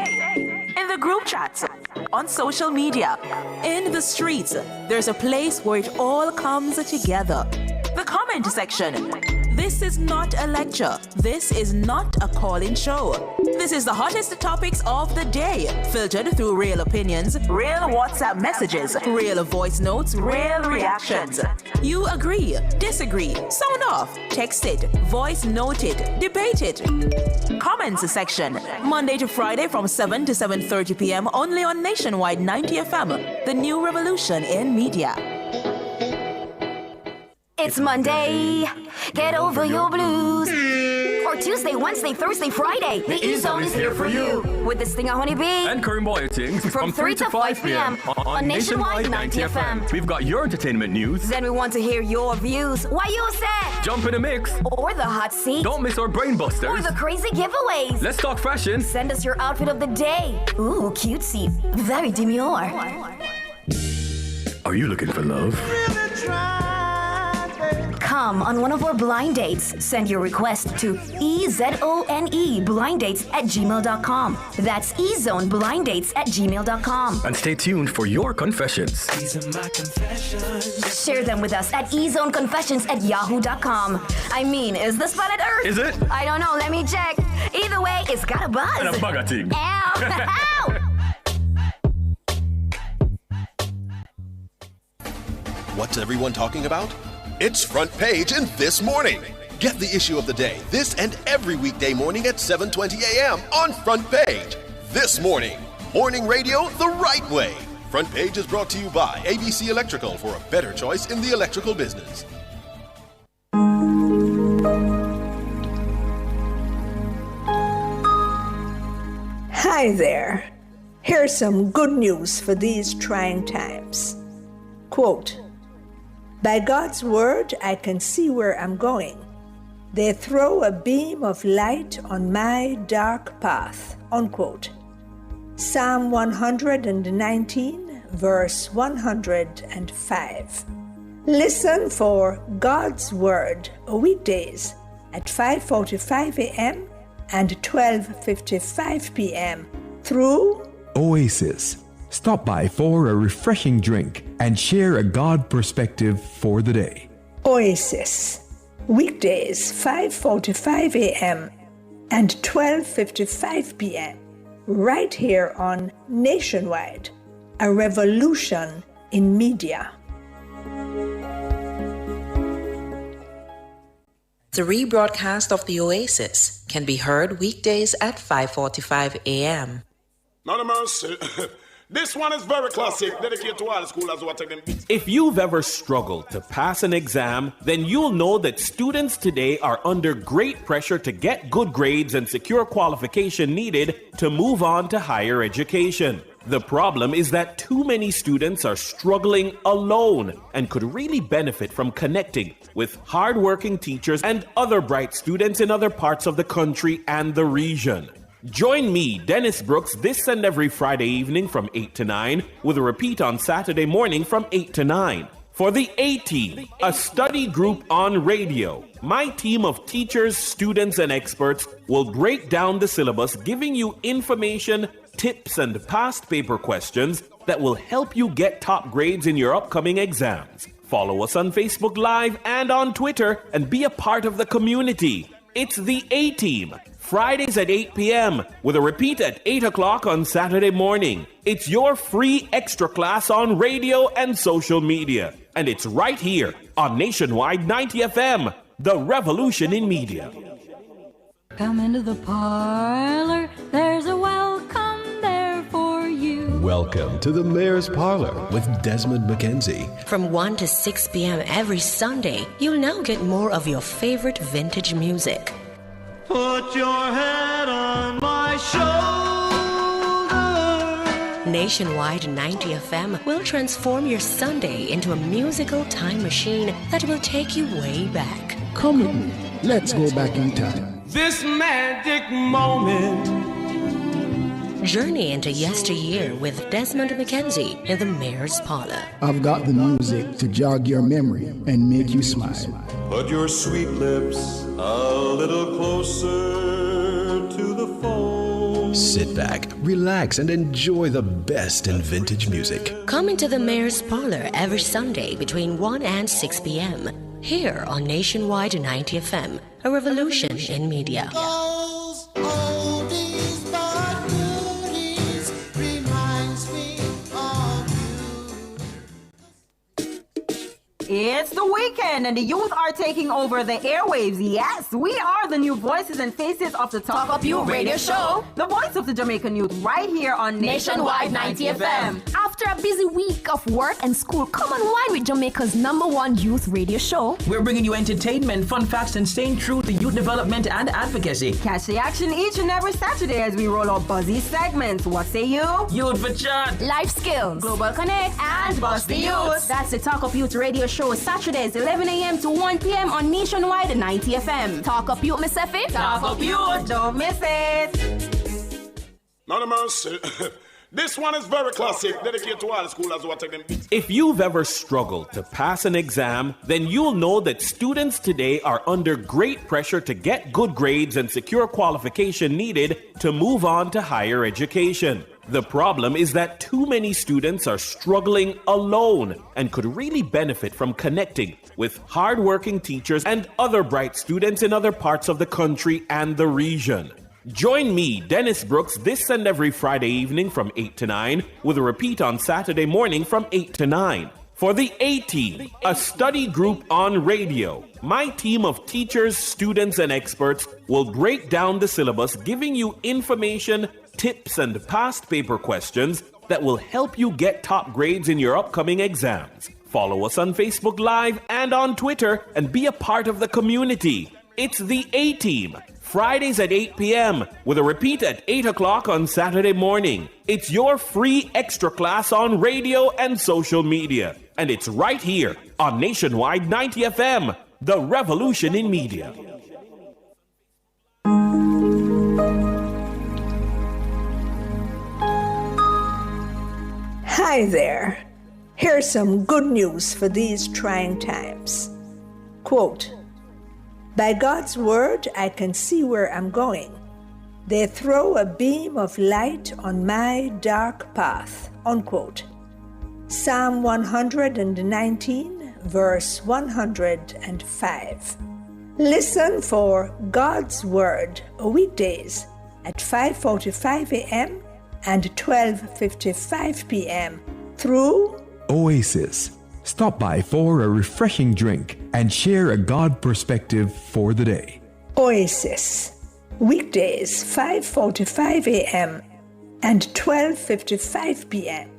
In the group chats, on social media, in the streets, there's a place where it all comes together. The comment section. This is not a lecture. This is not a call-in show. This is the hottest topics of the day, filtered through real opinions, real WhatsApp messages, real voice notes, real reactions. You agree, disagree, sound off, text it, voice note it, debate it. Comments section, Monday to Friday from 7 to 7:30 p.m. only on Nationwide 90FM, the new revolution in media. It's Monday. Get over your blues. Or Tuesday, Wednesday, Thursday, Friday. The E-Zone is here for you. With this thing, Honey Bee. And Curry Boyatings from 3 to 5 p.m. on Nationwide 90 FM. We've got your entertainment news. Then we want to hear your views. Why you said? Jump in the mix. Or the hot seat. Don't miss our brain busters. Or the crazy giveaways. Let's talk fashion. Send us your outfit of the day. Ooh, cutesy. Very demure. Are you looking for love? Come on one of our blind dates. Send your request to ezoneblindates@gmail.com. That's ezoneblindates@gmail.com. And stay tuned for your confessions. These are my confessions. Share them with us at ezoneconfessions@yahoo.com. I mean, is this planet Earth? Is it? I don't know. Let me check. Either way, it's got a buzz. And a bugger thing. Ow! Ow! What's everyone talking about? It's Front Page in This Morning. Get the issue of the day this and every weekday morning at 7:20 a.m. on Front Page. This Morning. Morning radio the right way. Front Page is brought to you by ABC Electrical for a better choice in the electrical business. Hi there. Here's some good news for these trying times. Quote, By God's word, I can see where I'm going. They throw a beam of light on my dark path, unquote. Psalm 119, verse 105. Listen for God's Word weekdays at 5:45 a.m. and 12:55 p.m. through Oasis. Stop by for a refreshing drink and share a God perspective for the day. Oasis. Weekdays 5:45 a.m. and 12:55 p.m. right here on Nationwide, a revolution in media. The rebroadcast of the Oasis can be heard weekdays at 5:45 a.m. Not a mercy. This one is very classic, dedicated to all the schoolers who are taking beats. If you've ever struggled to pass an exam, then you'll know that students today are under great pressure to get good grades and secure qualification needed to move on to higher education. The problem is that too many students are struggling alone and could really benefit from connecting with hardworking teachers and other bright students in other parts of the country and the region. Join me, Dennis Brooks, this and every Friday evening from 8 to 9, with a repeat on Saturday morning from 8 to 9. For the A-Team, a study group on radio, my team of teachers, students, and experts will break down the syllabus, giving you information, tips, and past paper questions that will help you get top grades in your upcoming exams. Follow us on Facebook Live and on Twitter and be a part of the community. It's the A-Team. Fridays at 8 p.m. with a repeat at 8 o'clock on Saturday morning. It's your free extra class on radio and social media. And it's right here on Nationwide 90 FM, the revolution in media. Come into the parlor, there's a welcome there for you. Welcome to the Mayor's Parlor with Desmond McKenzie. From 1 to 6 p.m. every Sunday, you'll now get more of your favorite vintage music. Put your head on my shoulder. Nationwide 90 FM will transform your Sunday into a musical time machine that will take you way back. Come with me. Let's go back in time. This magic moment. Journey into yesteryear with Desmond McKenzie in the Mayor's Parlor. I've got the music to jog your memory and make you smile. Put your sweet lips a little closer to the phone. Sit back, relax, and enjoy the best in vintage music. Come into the Mayor's Parlor every Sunday between 1 and 6 p.m. here on Nationwide 90 FM, a revolution in media. It's the weekend and the youth are taking over the airwaves. Yes, we are the new voices and faces of the Talk Up You radio show. The voice of the Jamaican youth right here on Nationwide 90 FM. After a busy week of work and school, come unwind with Jamaica's #1 youth radio show. We're bringing you entertainment, fun facts, and staying true to youth development and advocacy. Catch the action each and every Saturday as we roll out buzzy segments. What say you? Youth for chat, life skills, global connect, and Bust the Youth. That's the Talk Up Youth radio show. Saturdays 11 a.m. to 1 p.m. on Nationwide 90 FM. Talk Up Youth, Miss Effie. Talk Up Youth. Don't miss it. Not a mercy. This one is very classic, dedicated to all the schoolers who are taking beats. If you've ever struggled to pass an exam, then you'll know that students today are under great pressure to get good grades and secure qualification needed to move on to higher education. The problem is that too many students are struggling alone and could really benefit from connecting with hardworking teachers and other bright students in other parts of the country and the region. Join me, Dennis Brooks, this and every Friday evening from 8 to 9, with a repeat on Saturday morning from 8 to 9. For the A-Team, a study group on radio, my team of teachers, students, and experts will break down the syllabus, giving you information, tips, and past paper questions that will help you get top grades in your upcoming exams. Follow us on Facebook Live and on Twitter and be a part of the community. It's the A-Team. Fridays at 8 p.m. with a repeat at 8 o'clock on Saturday morning. It's your free extra class on radio and social media. And it's right here on Nationwide 90 FM, the revolution in media. Hi there. Here's some good news for these trying times. Quote, "By God's word, I can see where I'm going. They throw a beam of light on my dark path." Unquote. Psalm 119, verse 105. Listen for God's Word weekdays at 5:45 a.m. and 12:55 p.m. through Oasis. Stop by for a refreshing drink and share a God perspective for the day. Oasis. Weekdays 5:45 a.m. and 12:55 p.m.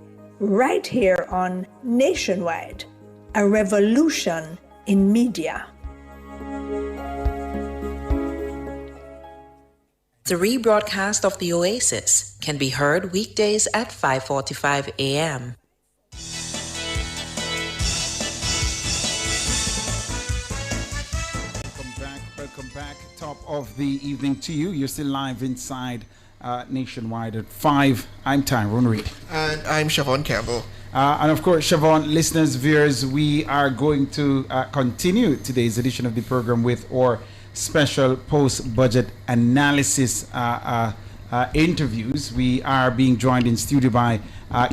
right here on Nationwide, a revolution in media. The rebroadcast of The Oasis can be heard weekdays at 5:45 a.m. Welcome back. Top of the evening to you. You're still live inside Nationwide at 5. I'm Tyrone Reed. And I'm Siobhan Campbell. And of course, Siobhan, listeners, viewers, we are going to continue today's edition of the program with our special post-budget analysis interviews. We are being joined in studio by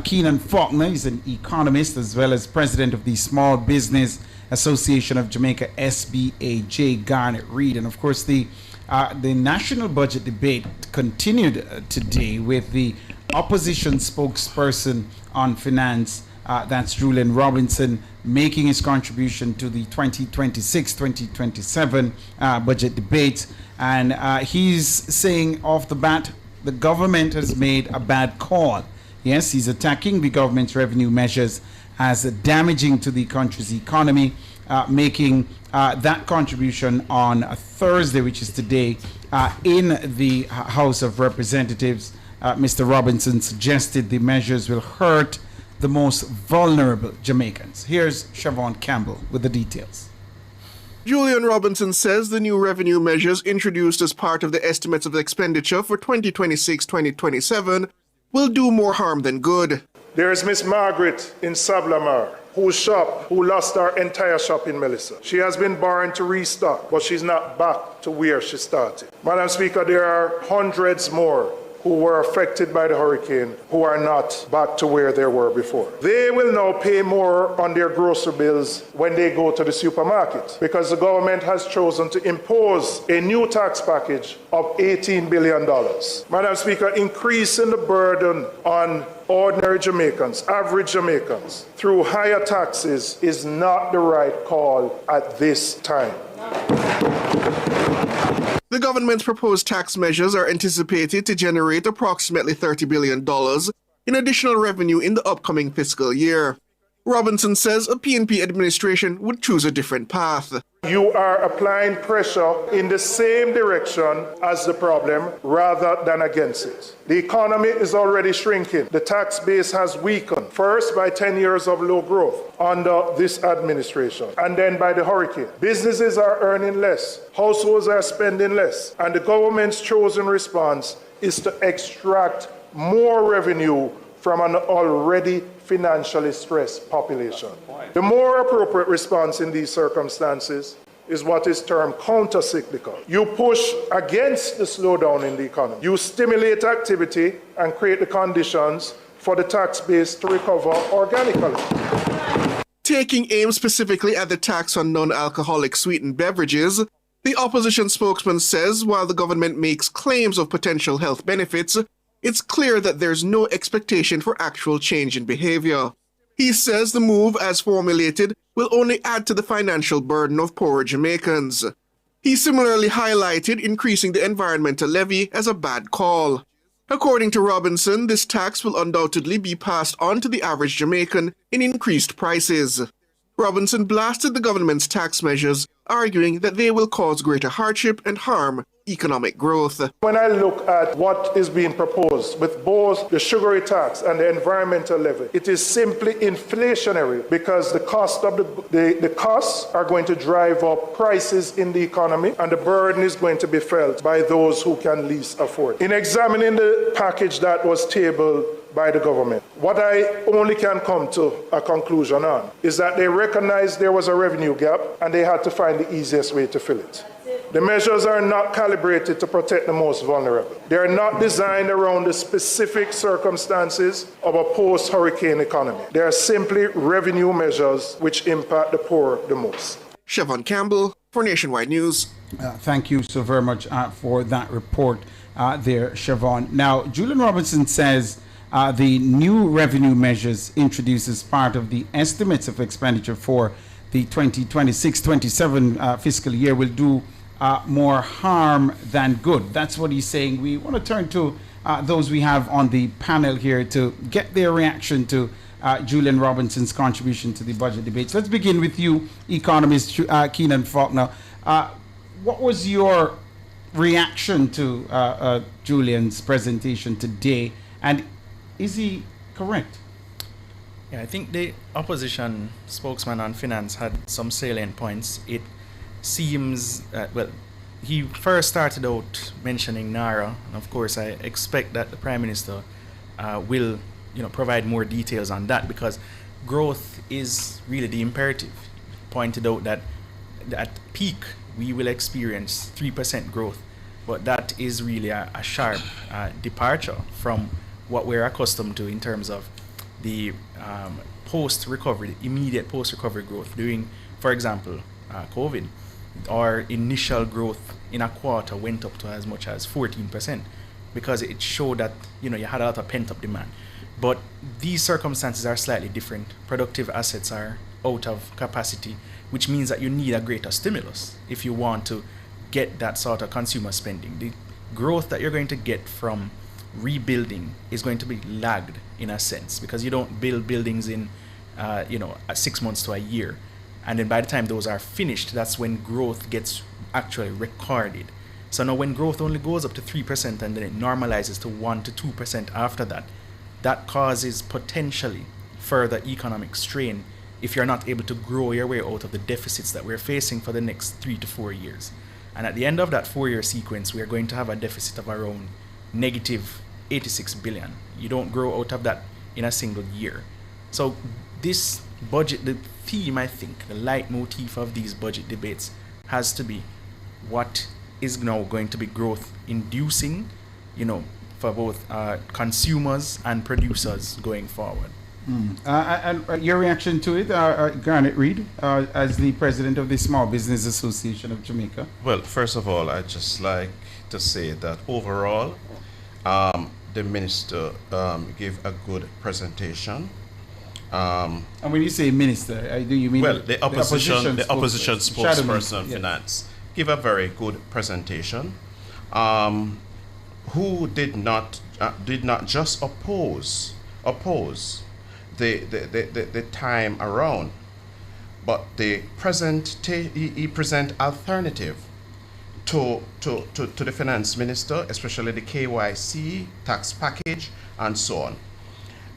Keenan Faulkner. He's an economist as well as president of the Small Business Association of Jamaica, SBAJ, Garnet Reed. And of course, the national budget debate continued today with the opposition spokesperson on finance, that's Julian Robinson, making his contribution to the 2026-2027 budget debate. And he's saying off the bat, the government has made a bad call. Yes, he's attacking the government's revenue measures as damaging to the country's economy, making that contribution on a Thursday, which is today, in the House of Representatives. Mr. Robinson suggested the measures will hurt the most vulnerable Jamaicans. Here's Siobhan Campbell with the details. Julian Robinson says the new revenue measures introduced as part of the estimates of expenditure for 2026-2027 will do more harm than good. There is Miss Margaret in Sablamar, who lost her entire shop in Melissa. She has been borrowing to restock, but she's not back to where she started. Madam Speaker, there are hundreds more who were affected by the hurricane who are not back to where they were before. They will now pay more on their grocery bills when they go to the supermarket because the government has chosen to impose a new tax package of $18 billion. Madam Speaker, increasing the burden on ordinary Jamaicans, average Jamaicans, through higher taxes is not the right call at this time. The government's proposed tax measures are anticipated to generate approximately $30 billion in additional revenue in the upcoming fiscal year. Robinson says a PNP administration would choose a different path. You are applying pressure in the same direction as the problem rather than against it. The economy is already shrinking. The tax base has weakened, first by 10 years of low growth under this administration, and then by the hurricane. Businesses are earning less, households are spending less, and the government's chosen response is to extract more revenue from an already financially stressed population. The more appropriate response in these circumstances is what is termed counter-cyclical. You push against the slowdown in the economy. You stimulate activity and create the conditions for the tax base to recover organically. Taking aim specifically at the tax on non-alcoholic sweetened beverages, the opposition spokesman says while the government makes claims of potential health benefits, it's clear that there's no expectation for actual change in behavior. He says the move, as formulated, will only add to the financial burden of poorer Jamaicans. He similarly highlighted increasing the environmental levy as a bad call. According to Robinson, this tax will undoubtedly be passed on to the average Jamaican in increased prices. Robinson blasted the government's tax measures arguing that they will cause greater hardship and harm economic growth. When I look at what is being proposed with both the sugary tax and the environmental levy, it is simply inflationary because the cost of the costs are going to drive up prices in the economy, and the burden is going to be felt by those who can least afford. In examining the package that was tabled by the government, what I only can come to a conclusion on is that they recognized there was a revenue gap and they had to find the easiest way to fill it. The measures are not calibrated to protect the most vulnerable. They are not designed around the specific circumstances of a post-hurricane economy. They are simply revenue measures which impact the poor the most. Siobhan Campbell for Nationwide News. Thank you so very much for that report there, Siobhan. Now, Julian Robinson says the new revenue measures introduced as part of the estimates of expenditure for the 2026-27 fiscal year will do more harm than good. That's what he's saying. We want to turn to those we have on the panel here to get their reaction to Julian Robinson's contribution to the budget debates. Let's begin with you, economist Keenan Faulkner. What was your reaction to Julian's presentation today, and is he correct? Yeah, I think the opposition spokesman on finance had some salient points. It seems, he first started out mentioning NARA, and of course I expect that the Prime Minister will provide more details on that, because growth is really the imperative. Pointed out that at peak we will experience 3% growth, but that is really a sharp departure from what we're accustomed to in terms of the post-recovery, immediate post-recovery growth during, for example, COVID. Our initial growth in a quarter went up to as much as 14% because it showed that you had a lot of pent-up demand. But these circumstances are slightly different. Productive assets are out of capacity, which means that you need a greater stimulus if you want to get that sort of consumer spending. The growth that you're going to get from rebuilding is going to be lagged in a sense, because you don't build buildings in 6 months to a year, and then by the time those are finished, that's when growth gets actually recorded. So now when growth only goes up to 3% and then it normalizes to 1 to 2% after that, that causes potentially further economic strain if you're not able to grow your way out of the deficits that we're facing for the next 3 to 4 years. And at the end of that 4-year sequence, we are going to have a deficit of around negative 86 billion. You don't grow out of that in a single year. So this budget, the theme, I think, the leitmotif of these budget debates has to be what is now going to be growth inducing, for both consumers and producers going forward. And your reaction to it, Garnet Reid, as the president of the Small Business Association of Jamaica? Well, first of all, I'd just like to say that overall, the minister gave a good presentation. And when you say minister, do you mean the opposition spokesperson of finance gave a very good presentation. Who did not just oppose the time around, but he present alternative to the finance minister, especially the KYC tax package and so on.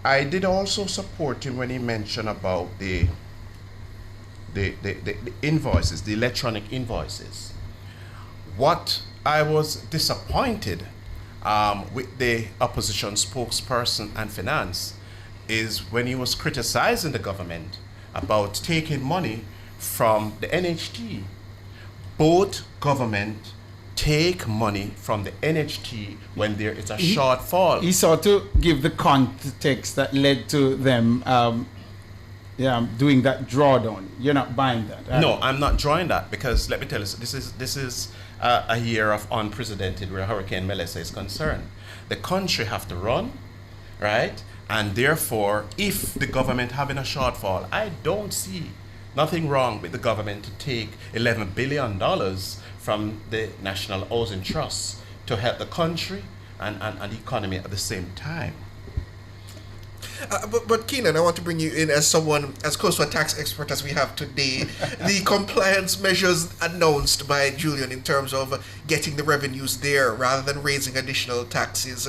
I did also support him when he mentioned about the invoices, the electronic invoices. What I was disappointed with the opposition spokesperson and finance is when he was criticizing the government about taking money from the NHT. Both government take money from the NHT when there is a shortfall. He sought to give the context that led to them doing that drawdown. You're not buying that? No, I'm not drawing that, because let me tell you, this is a year of unprecedented where Hurricane Melissa is concerned. The country have to run, right? And therefore, if the government having a shortfall, I don't see nothing wrong with the government to take $11 billion from the National Housing Trust to help the country and the economy at the same time. But Keenan, I want to bring you in as someone as close to a tax expert as we have today. The compliance measures announced by Julian in terms of getting the revenues there rather than raising additional taxes.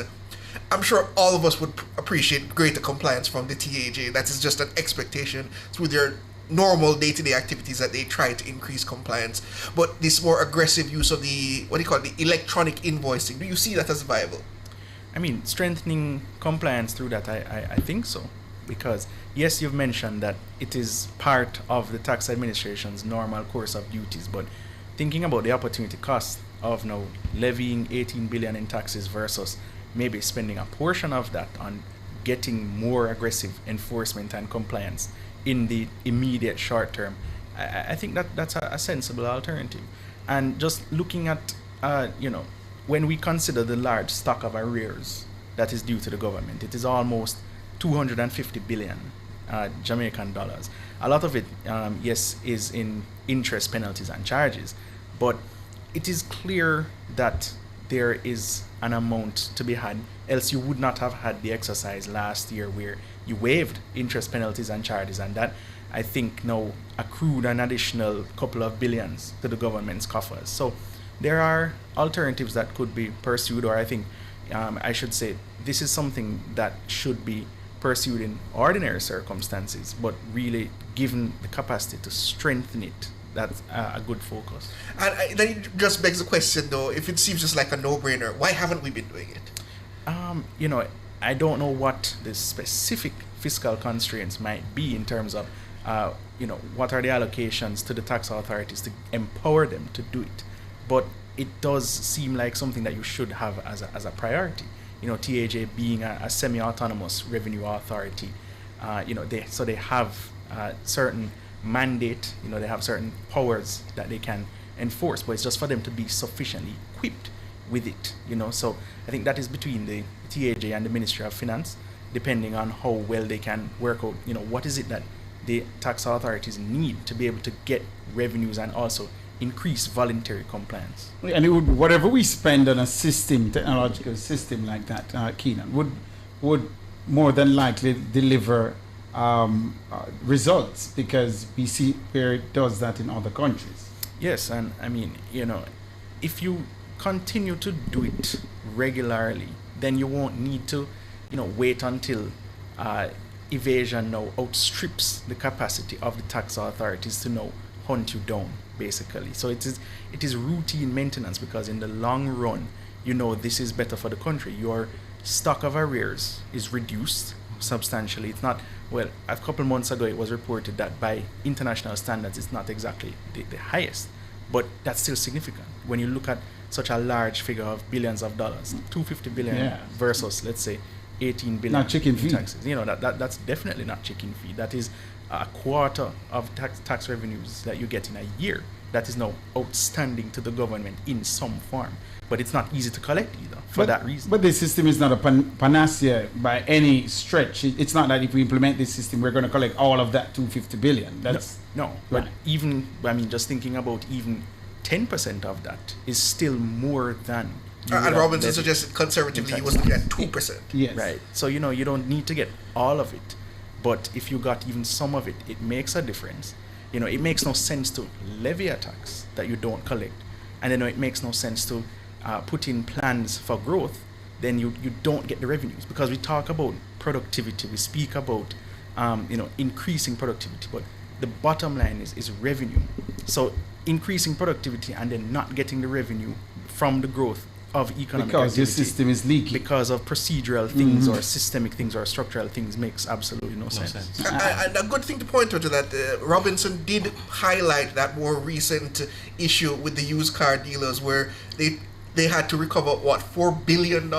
I'm sure all of us would appreciate greater compliance from the TAJ. That is just an expectation through their normal day-to-day activities that they try to increase compliance. But this more aggressive use of the electronic invoicing, do you see that as viable? I mean, strengthening compliance through that, I think so. Because, yes, you've mentioned that it is part of the tax administration's normal course of duties, but thinking about the opportunity cost of now levying 18 billion in taxes versus maybe spending a portion of that on getting more aggressive enforcement and compliance in the immediate short term, I think that's a sensible alternative. And just looking at, when we consider the large stock of arrears that is due to the government, it is almost 250 billion Jamaican dollars. A lot of it, yes, is in interest, penalties, and charges, but it is clear that there is an amount to be had, else you would not have had the exercise last year where you waived interest, penalties, and charges, and that, I think, now accrued an additional couple of billions to the government's coffers. So there are alternatives that could be pursued, or I think I should say this is something that should be pursued in ordinary circumstances, but really given the capacity to strengthen it, that's a good focus. And then it just begs the question, though, if it seems just like a no-brainer, why haven't we been doing it? I don't know what the specific fiscal constraints might be in terms of, what are the allocations to the tax authorities to empower them to do it. But it does seem like something that you should have as a priority. TAJ being a semi-autonomous revenue authority, they have certain mandate, they have certain powers that they can enforce, but it's just for them to be sufficiently equipped with it, So I think that is between the TAJ and the Ministry of Finance, depending on how well they can work out, what is it that the tax authorities need to be able to get revenues and also increase voluntary compliance. And whatever we spend on a technological system like that, Keenan, would more than likely deliver results, because we see where it does that in other countries. Yes, and I mean, if you continue to do it regularly, then you won't need to, wait until evasion now outstrips the capacity of the tax authorities to now hunt you down, basically. So it is routine maintenance, because in the long run, this is better for the country. Your stock of arrears is reduced substantially. It's not, a couple months ago it was reported that by international standards it's not exactly the highest, but that's still significant when you look at such a large figure of billions of dollars, 250 billion versus, let's say, 18 billion. Not chicken feed. Taxes. That's definitely not chicken feed. That is a quarter of tax revenues that you get in a year. That is now outstanding to the government in some form. But it's not easy to collect either for that reason. But the system is not a panacea by any stretch. It's not that if we implement this system, we're going to collect all of that 250 billion. That's no. Right. But even, just thinking about even 10% of that is still more than. And Robinson suggested conservatively he was looking at 2%. Yes. Right. So, you don't need to get all of it. But if you got even some of it, it makes a difference. It makes no sense to levy a tax that you don't collect. And then it makes no sense to put in plans for growth, then you don't get the revenues. Because we talk about productivity, we speak about increasing productivity, but the bottom line is revenue. So increasing productivity and then not getting the revenue from the growth of economic because activity, your system is leaky, because of procedural things or systemic things or structural things, makes absolutely no sense. And a good thing to point out to that, Robinson did highlight that more recent issue with the used car dealers where they had to recover $4 billion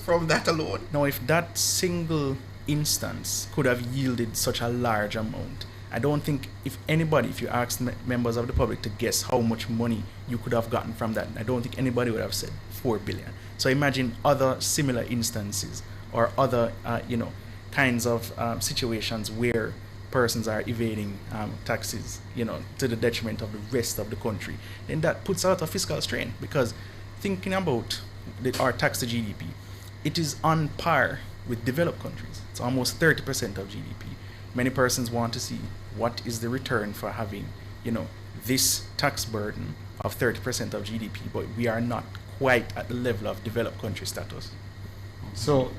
from that alone. Now, if that single instance could have yielded such a large amount, I don't think if you asked members of the public to guess how much money you could have gotten from that, I don't think anybody would have said 4 billion. So imagine other similar instances or other, kinds of situations where persons are evading taxes, to the detriment of the rest of the country. Then that puts out a fiscal strain, because thinking about our tax to GDP, it is on par with developed countries. It's almost 30% of GDP. Many persons want to see what is the return for having, this tax burden of 30% of GDP, but we are not quite at the level of developed country status. So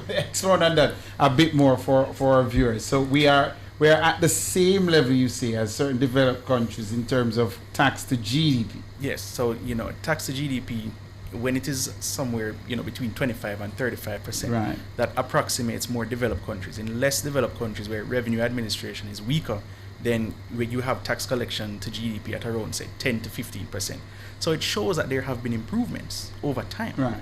explore on that a bit more for our viewers. So we are at the same level, you say, as certain developed countries in terms of tax to GDP. Yes, so tax to GDP, when it is somewhere between 25 and 35%, right, that approximates more developed countries. In less developed countries where revenue administration is weaker, then you have tax collection to GDP at around, say, 10 to 15%. So it shows that there have been improvements over time, right,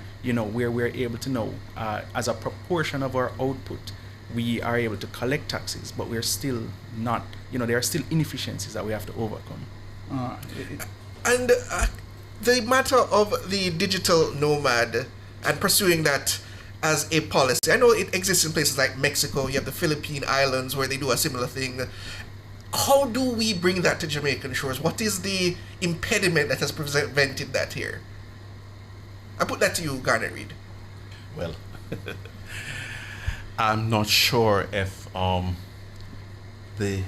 where we're able to know as a proportion of our output, we are able to collect taxes, but we're still not, there are still inefficiencies that we have to overcome. And the matter of the digital nomad and pursuing that as a policy, I know it exists in places like Mexico. You have the Philippine Islands where they do a similar thing. How do we bring that to Jamaican shores? What is the impediment that has prevented that here? I put that to you, Garnet Reid. Well, I'm not sure if the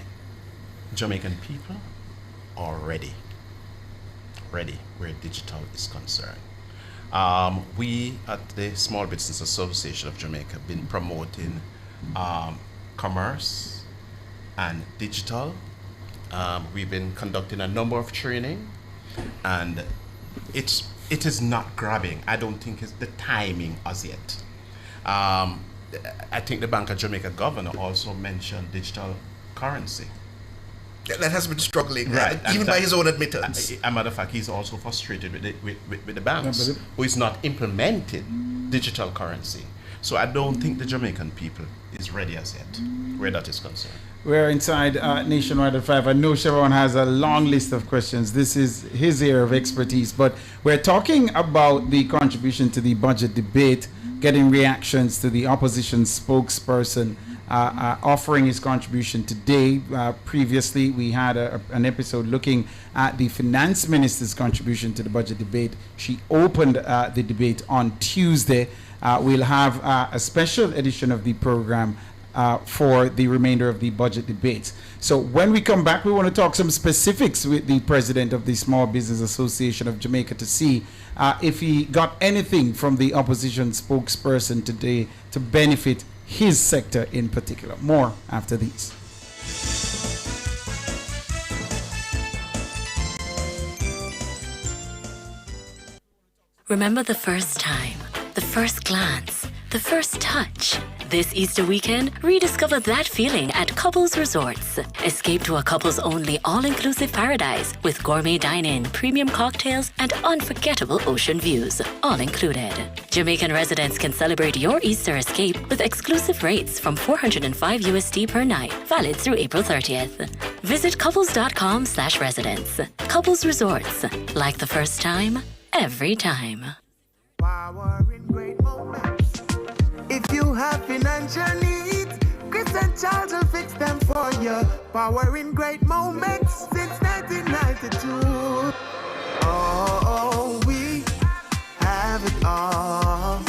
Jamaican people are ready where digital is concerned. We at the Small Business Association of Jamaica have been promoting commerce and digital. We've been conducting a number of training, and it is not grabbing. I don't think it's the timing as yet. I think the Bank of Jamaica governor also mentioned digital currency. That has been struggling, right? Even by his own admittance. As a matter of fact, he's also frustrated with the banks who is not implementing digital currency. So I don't think the Jamaican people is ready as yet, where that is concerned. We're inside Nationwide at 5. I know Chevron has a long list of questions. This is his area of expertise, but we're talking about the contribution to the budget debate, getting reactions to the opposition spokesperson offering his contribution today. Previously, we had an episode looking at the finance minister's contribution to the budget debate. She opened the debate on Tuesday. We'll have a special edition of the program for the remainder of the budget debates. So when we come back, we want to talk some specifics with the president of the Small Business Association of Jamaica to see if he got anything from the opposition spokesperson today to benefit his sector in particular. More after these. Remember the first time, the first glance, the first touch. This Easter weekend, rediscover that feeling at Couples Resorts. Escape to a couples-only all-inclusive paradise with gourmet dine-in, premium cocktails, and unforgettable ocean views, all included. Jamaican residents can celebrate your Easter escape with exclusive rates from $405 USD per night, valid through April 30th. Visit couples.com/residence. Couples Resorts, like the first time, every time. If you have financial needs, Chris and Charles will fix them for you. Power in great moments since 1992. Oh, we have it all.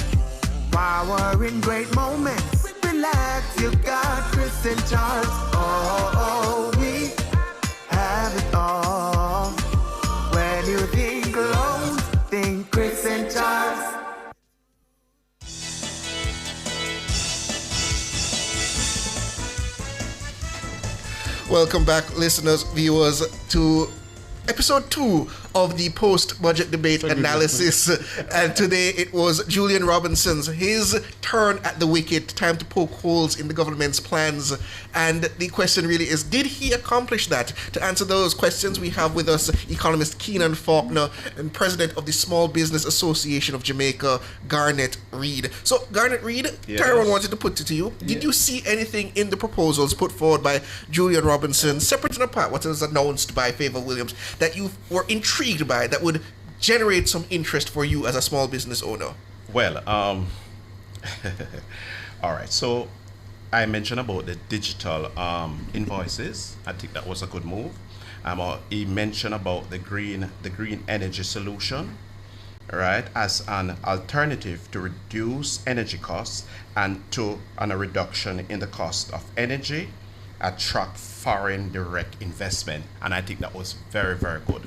Power in great moments. Relax, you got Chris and Charles. Oh, we have it all. When you think loans, think Chris and Charles. Welcome back, listeners, viewers, to episode 2 of the post-budget debate analysis. And today it was Julian Robinson's, his turn at the wicket, time to poke holes in the government's plans. And the question really is, did he accomplish that? To answer those questions, we have with us economist Keenan Faulkner and president of the Small Business Association of Jamaica, Garnet Reid. So, Garnet Reid, yes. Tyrone wanted to put it to you. Did you see anything in the proposals put forward by Julian Robinson, separate and apart what was announced by Favor Williams, that you were intrigued by, that would generate some interest for you as a small business owner? Well, all right. So I mentioned about the digital invoices. I think that was a good move. He mentioned about the green energy solution, right, as an alternative to reduce energy costs and a reduction in the cost of energy, attract foreign direct investment. And I think that was very, very good.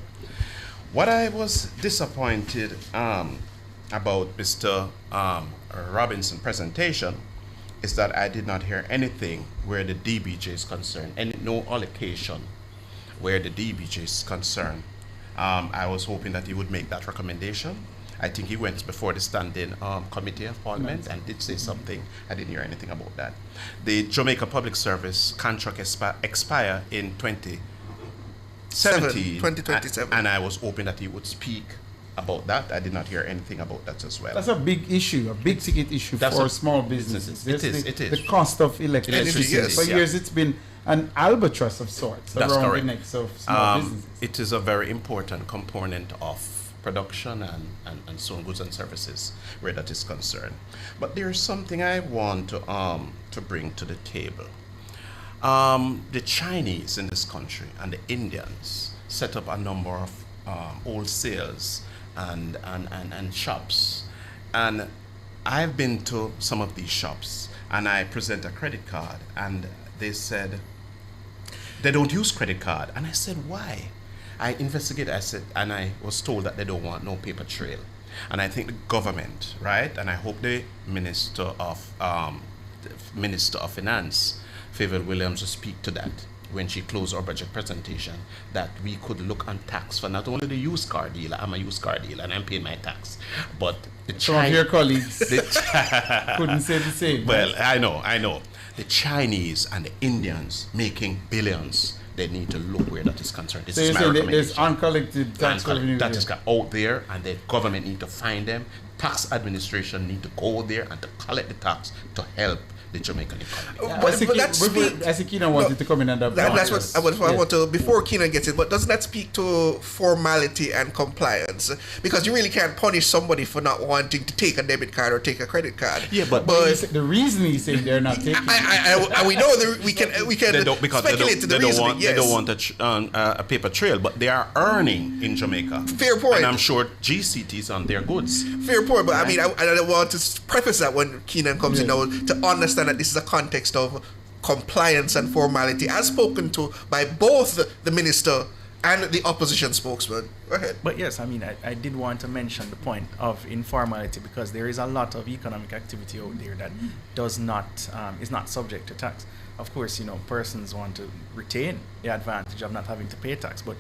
What I was disappointed about Mr. Robinson's presentation is that I did not hear anything where the DBJ is concerned, and no allocation where the DBJ is concerned. I was hoping that he would make that recommendation. I think he went before the standing committee of parliament and did say something. I didn't hear anything about that. The Jamaica Public Service contract expire in 2027. And I was hoping that he would speak about that. I did not hear anything about that as well. That's a big issue, a big ticket issue for small businesses. It is. The cost of electricity. For years it's been an albatross of sorts around the necks of small businesses. It is a very important component of production and so on, goods and services where that is concerned. But there is something I want to bring to the table. The Chinese in this country and the Indians set up a number of wholesales and shops. And I've been to some of these shops and I present a credit card and they said they don't use credit card. And I said, why? I investigated, and I was told that they don't want no paper trail. And I think the government, right, and I hope the Minister of Finance, Favour Williams, will speak to that when she closed our budget presentation, that we could look on tax for not only the used car dealer, I'm a used car dealer and I'm paying my tax, but some of your colleagues couldn't say the same. Well, I know. The Chinese and the Indians making billions. They need to look where that is concerned. So you're saying there's uncollected tax revenue that is out there, and the government need to find them. Tax administration need to go there and to collect the tax to help the Jamaican economy. I think Keenan wanted to come in and that's what I want to, before Keenan gets it, but doesn't that speak to formality and compliance? Because you really can't punish somebody for not wanting to take a debit card or take a credit card. Yeah, but the reason he's saying they're not taking we know we can speculate to the reasoning. They don't want a paper trail, but they are earning in Jamaica. Fair point. And I'm sure GCT's on their goods. Fair point, but right? I want to preface that when Keenan comes in now to understand that this is a context of compliance and formality as spoken to by both the minister and the opposition spokesman. Go ahead. But yes, I did want to mention the point of informality, because there is a lot of economic activity out there that does not is not subject to tax. Of course, persons want to retain the advantage of not having to pay tax, but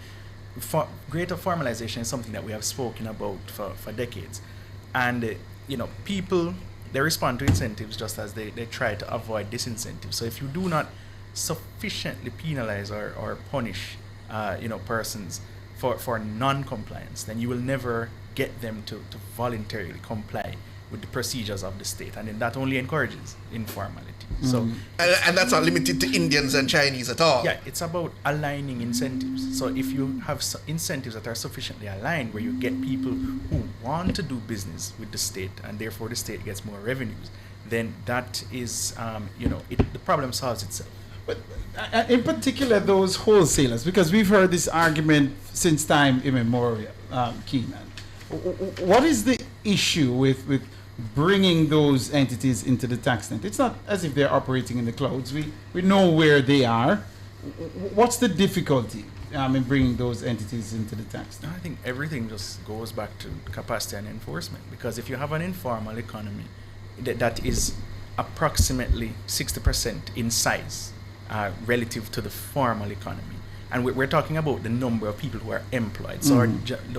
greater formalization is something that we have spoken about for decades. And people, they respond to incentives just as they try to avoid disincentives. So if you do not sufficiently penalize or punish persons for non-compliance, then you will never get them to voluntarily comply with the procedures of the state, and then that only encourages informality. So and that's not limited to Indians and Chinese at all. Yeah, it's about aligning incentives. So if you have incentives that are sufficiently aligned, where you get people who want to do business with the state, and therefore the state gets more revenues, then that is the problem solves itself. But in particular, those wholesalers, because we've heard this argument since time immemorial, Keenan. What is the issue with bringing those entities into the tax net? It's not as if they're operating in the clouds. We know where they are. What's the difficulty in bringing those entities into the tax net? I think everything just goes back to capacity and enforcement, because if you have an informal economy that is approximately 60% in size relative to the formal economy, and we're talking about the number of people who are employed. So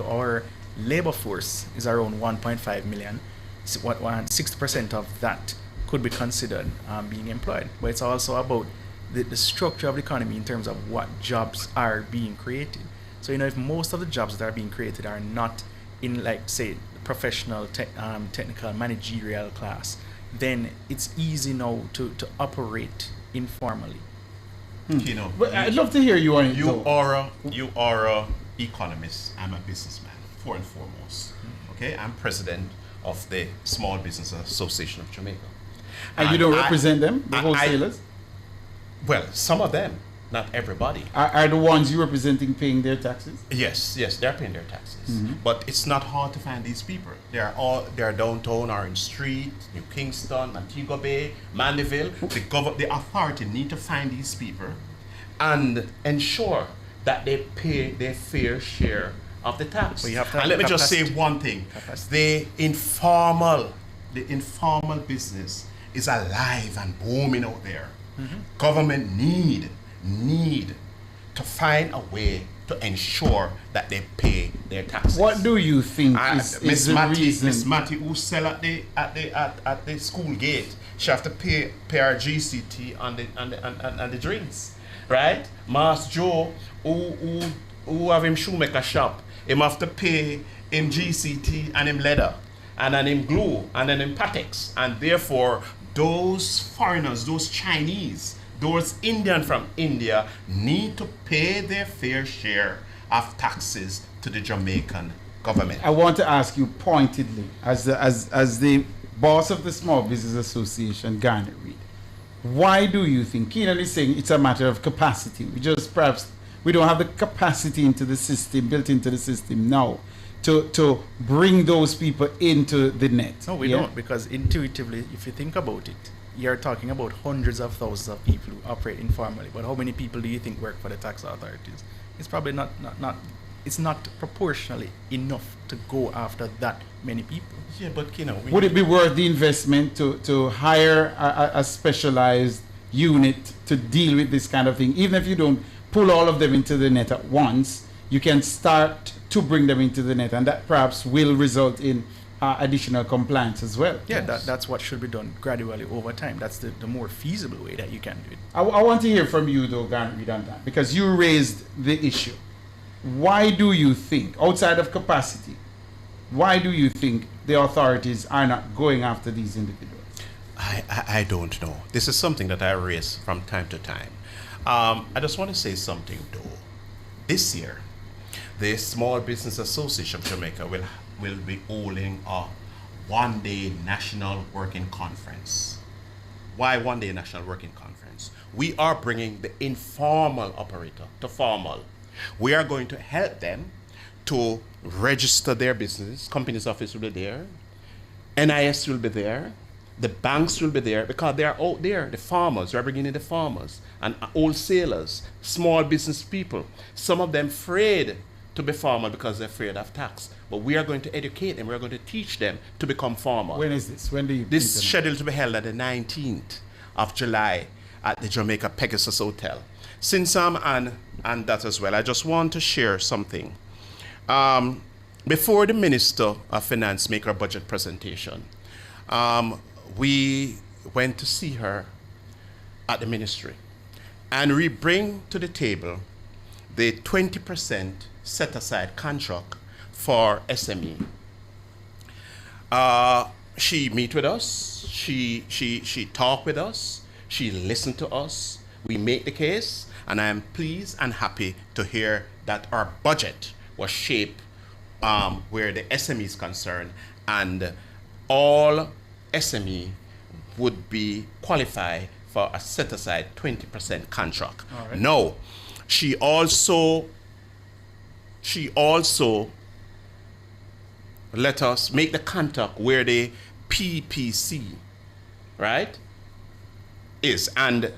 our labor force is around 1.5 million. 60% of that could be considered being employed. But it's also about the structure of the economy in terms of what jobs are being created. So if most of the jobs that are being created are not in, like, say, the professional, technical, managerial class, then it's easy now to operate informally. But I'd love to hear you on it. You are a economist. I'm a businessman, and foremost. Okay, I'm president of the Small Business Association of Jamaica. And you don't represent them, the wholesalers? Well, some of them. not everybody. Are the ones you representing paying their taxes? Yes, they're paying their taxes. Mhm. But it's not hard to find these people. They're downtown, Orange Street, New Kingston, Montego Bay, Mandeville. The authority need to find these people and ensure that they pay their fair share of the tax. But you have to And have let me just say capacity. one thing. The informal business is alive and booming out there. Government need to find a way to ensure that they pay their taxes. What do you think is Miss the Matty, reason? Miss Matty, who sell at the school gate, she have to pay her GCT on the drinks, right? Master Joe, who have him shoemaker shop, him have to pay him GCT and him leather, and then him glue, and then him Patex, and therefore those foreigners, those Chinese, those Indian from India need to pay their fair share of taxes to the Jamaican government. I want to ask you pointedly, as the boss of the Small Business Association, Garnet Reid, why do you think, Keenan is saying it's a matter of capacity, we don't have the capacity into the system, built into the system now, to bring those people into the net? No, we don't, because intuitively, if you think about it, you're talking about hundreds of thousands of people who operate informally. But how many people do you think work for the tax authorities? It's probably it's not proportionally enough to go after that many people. Yeah, but would it be worth the investment to hire a specialized unit to deal with this kind of thing? Even if you don't pull all of them into the net at once, you can start to bring them into the net, and that perhaps will result in additional compliance as well. Yeah, that's what should be done gradually over time. That's the more feasible way that you can do it. I want to hear from you, though, Garnet Reid, on that, because you raised the issue. Why do you think, outside of capacity, why do you think the authorities are not going after these individuals? I don't know. This is something that I raise from time to time. I just want to say something, though. This year, the Small Business Association of Jamaica will be holding a one-day national working conference. Why one-day national working conference? We are bringing the informal operator to formal. We are going to help them to register their business. Companies Office will be there. NIS will be there. The banks will be there, because they are out there. The farmers, we are bringing in the farmers and wholesalers, small business people. Some of them afraid to be farmer because they're afraid of tax. But we are going to educate them. We are going to teach them to become farmer. When is this? When do you? This is scheduled to be held on the 19th of July at the Jamaica Pegasus Hotel. Since I'm on that as well, I just want to share something. Before the Minister of Finance make her budget presentation, we went to see her at the ministry, and we bring to the table the 20% set-aside contract for SME. She meet with us, she talk with us, she listen to us, we make the case, and I am pleased and happy to hear that our budget was shaped where the SME is concerned, and all SME would be qualified for a set-aside 20% contract. All right. No, she also let us make the contact where the PPC, right, is. And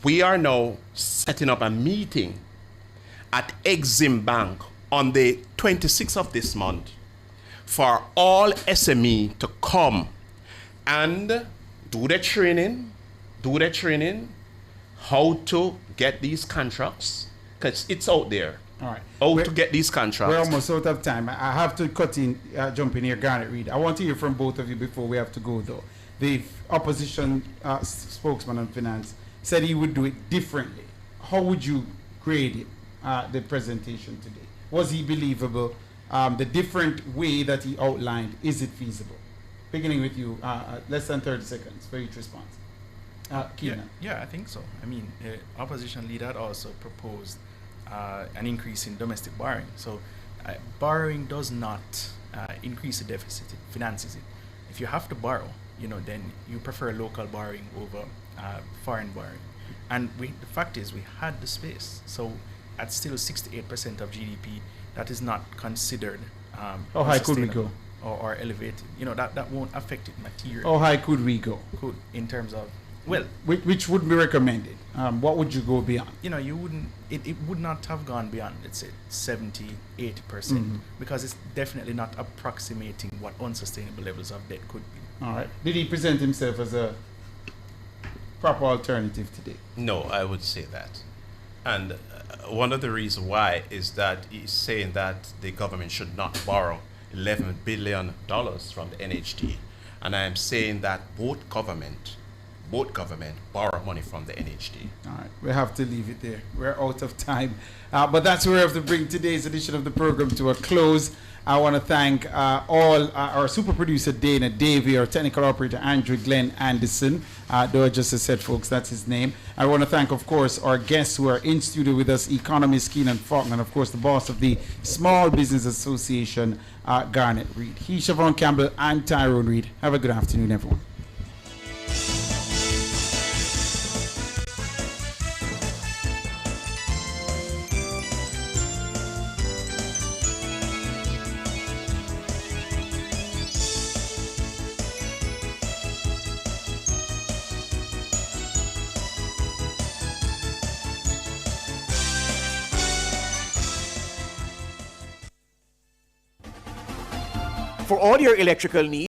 we are now setting up a meeting at Exim Bank on the 26th of this month for all SME to come and do the training how to get these contracts, because it's out there. All right. How to get these contracts. We're almost out of time. I have to jump in here, Garnet Reid. I want to hear from both of you before we have to go, though. The opposition spokesman on finance said he would do it differently. How would you grade it, the presentation today? Was he believable? The different way that he outlined, is it feasible? Beginning with you, less than 30 seconds for each response. Keenan. Yeah, I think so. I mean, the opposition leader had also proposed an increase in domestic borrowing. So borrowing does not increase the deficit, it finances it. If you have to borrow, then you prefer local borrowing over foreign borrowing. And the fact is, we had the space. So at still 68% of GDP, that is not considered how high could we go? Or elevated. That won't affect it materially. How high could we go? Could, in terms of, well, which would be recommended? What would you go beyond? You wouldn't. It would not have gone beyond, let's say, 70-80%, because it's definitely not approximating what unsustainable levels of debt could be. All right. Did he present himself as a proper alternative today? No, I would say that. And one of the reasons why is that he's saying that the government should not borrow $11 billion from the NHD. And I am saying that both government borrow money from the NHD. All right, we have to leave it there. We're out of time. But that's where we have to bring today's edition of the program to a close. I want to thank all our super producer Dana Davey, our technical operator Andrew Glenn Anderson. Though I just said, folks, that's his name. I want to thank, of course, our guests who are in studio with us, economist Keenan Faulkner, and of course the boss of the Small Business Association, Garnet Reed. He's Siobhan Campbell. I'm Tyrone Reed. Have a good afternoon, everyone. For all your electrical needs,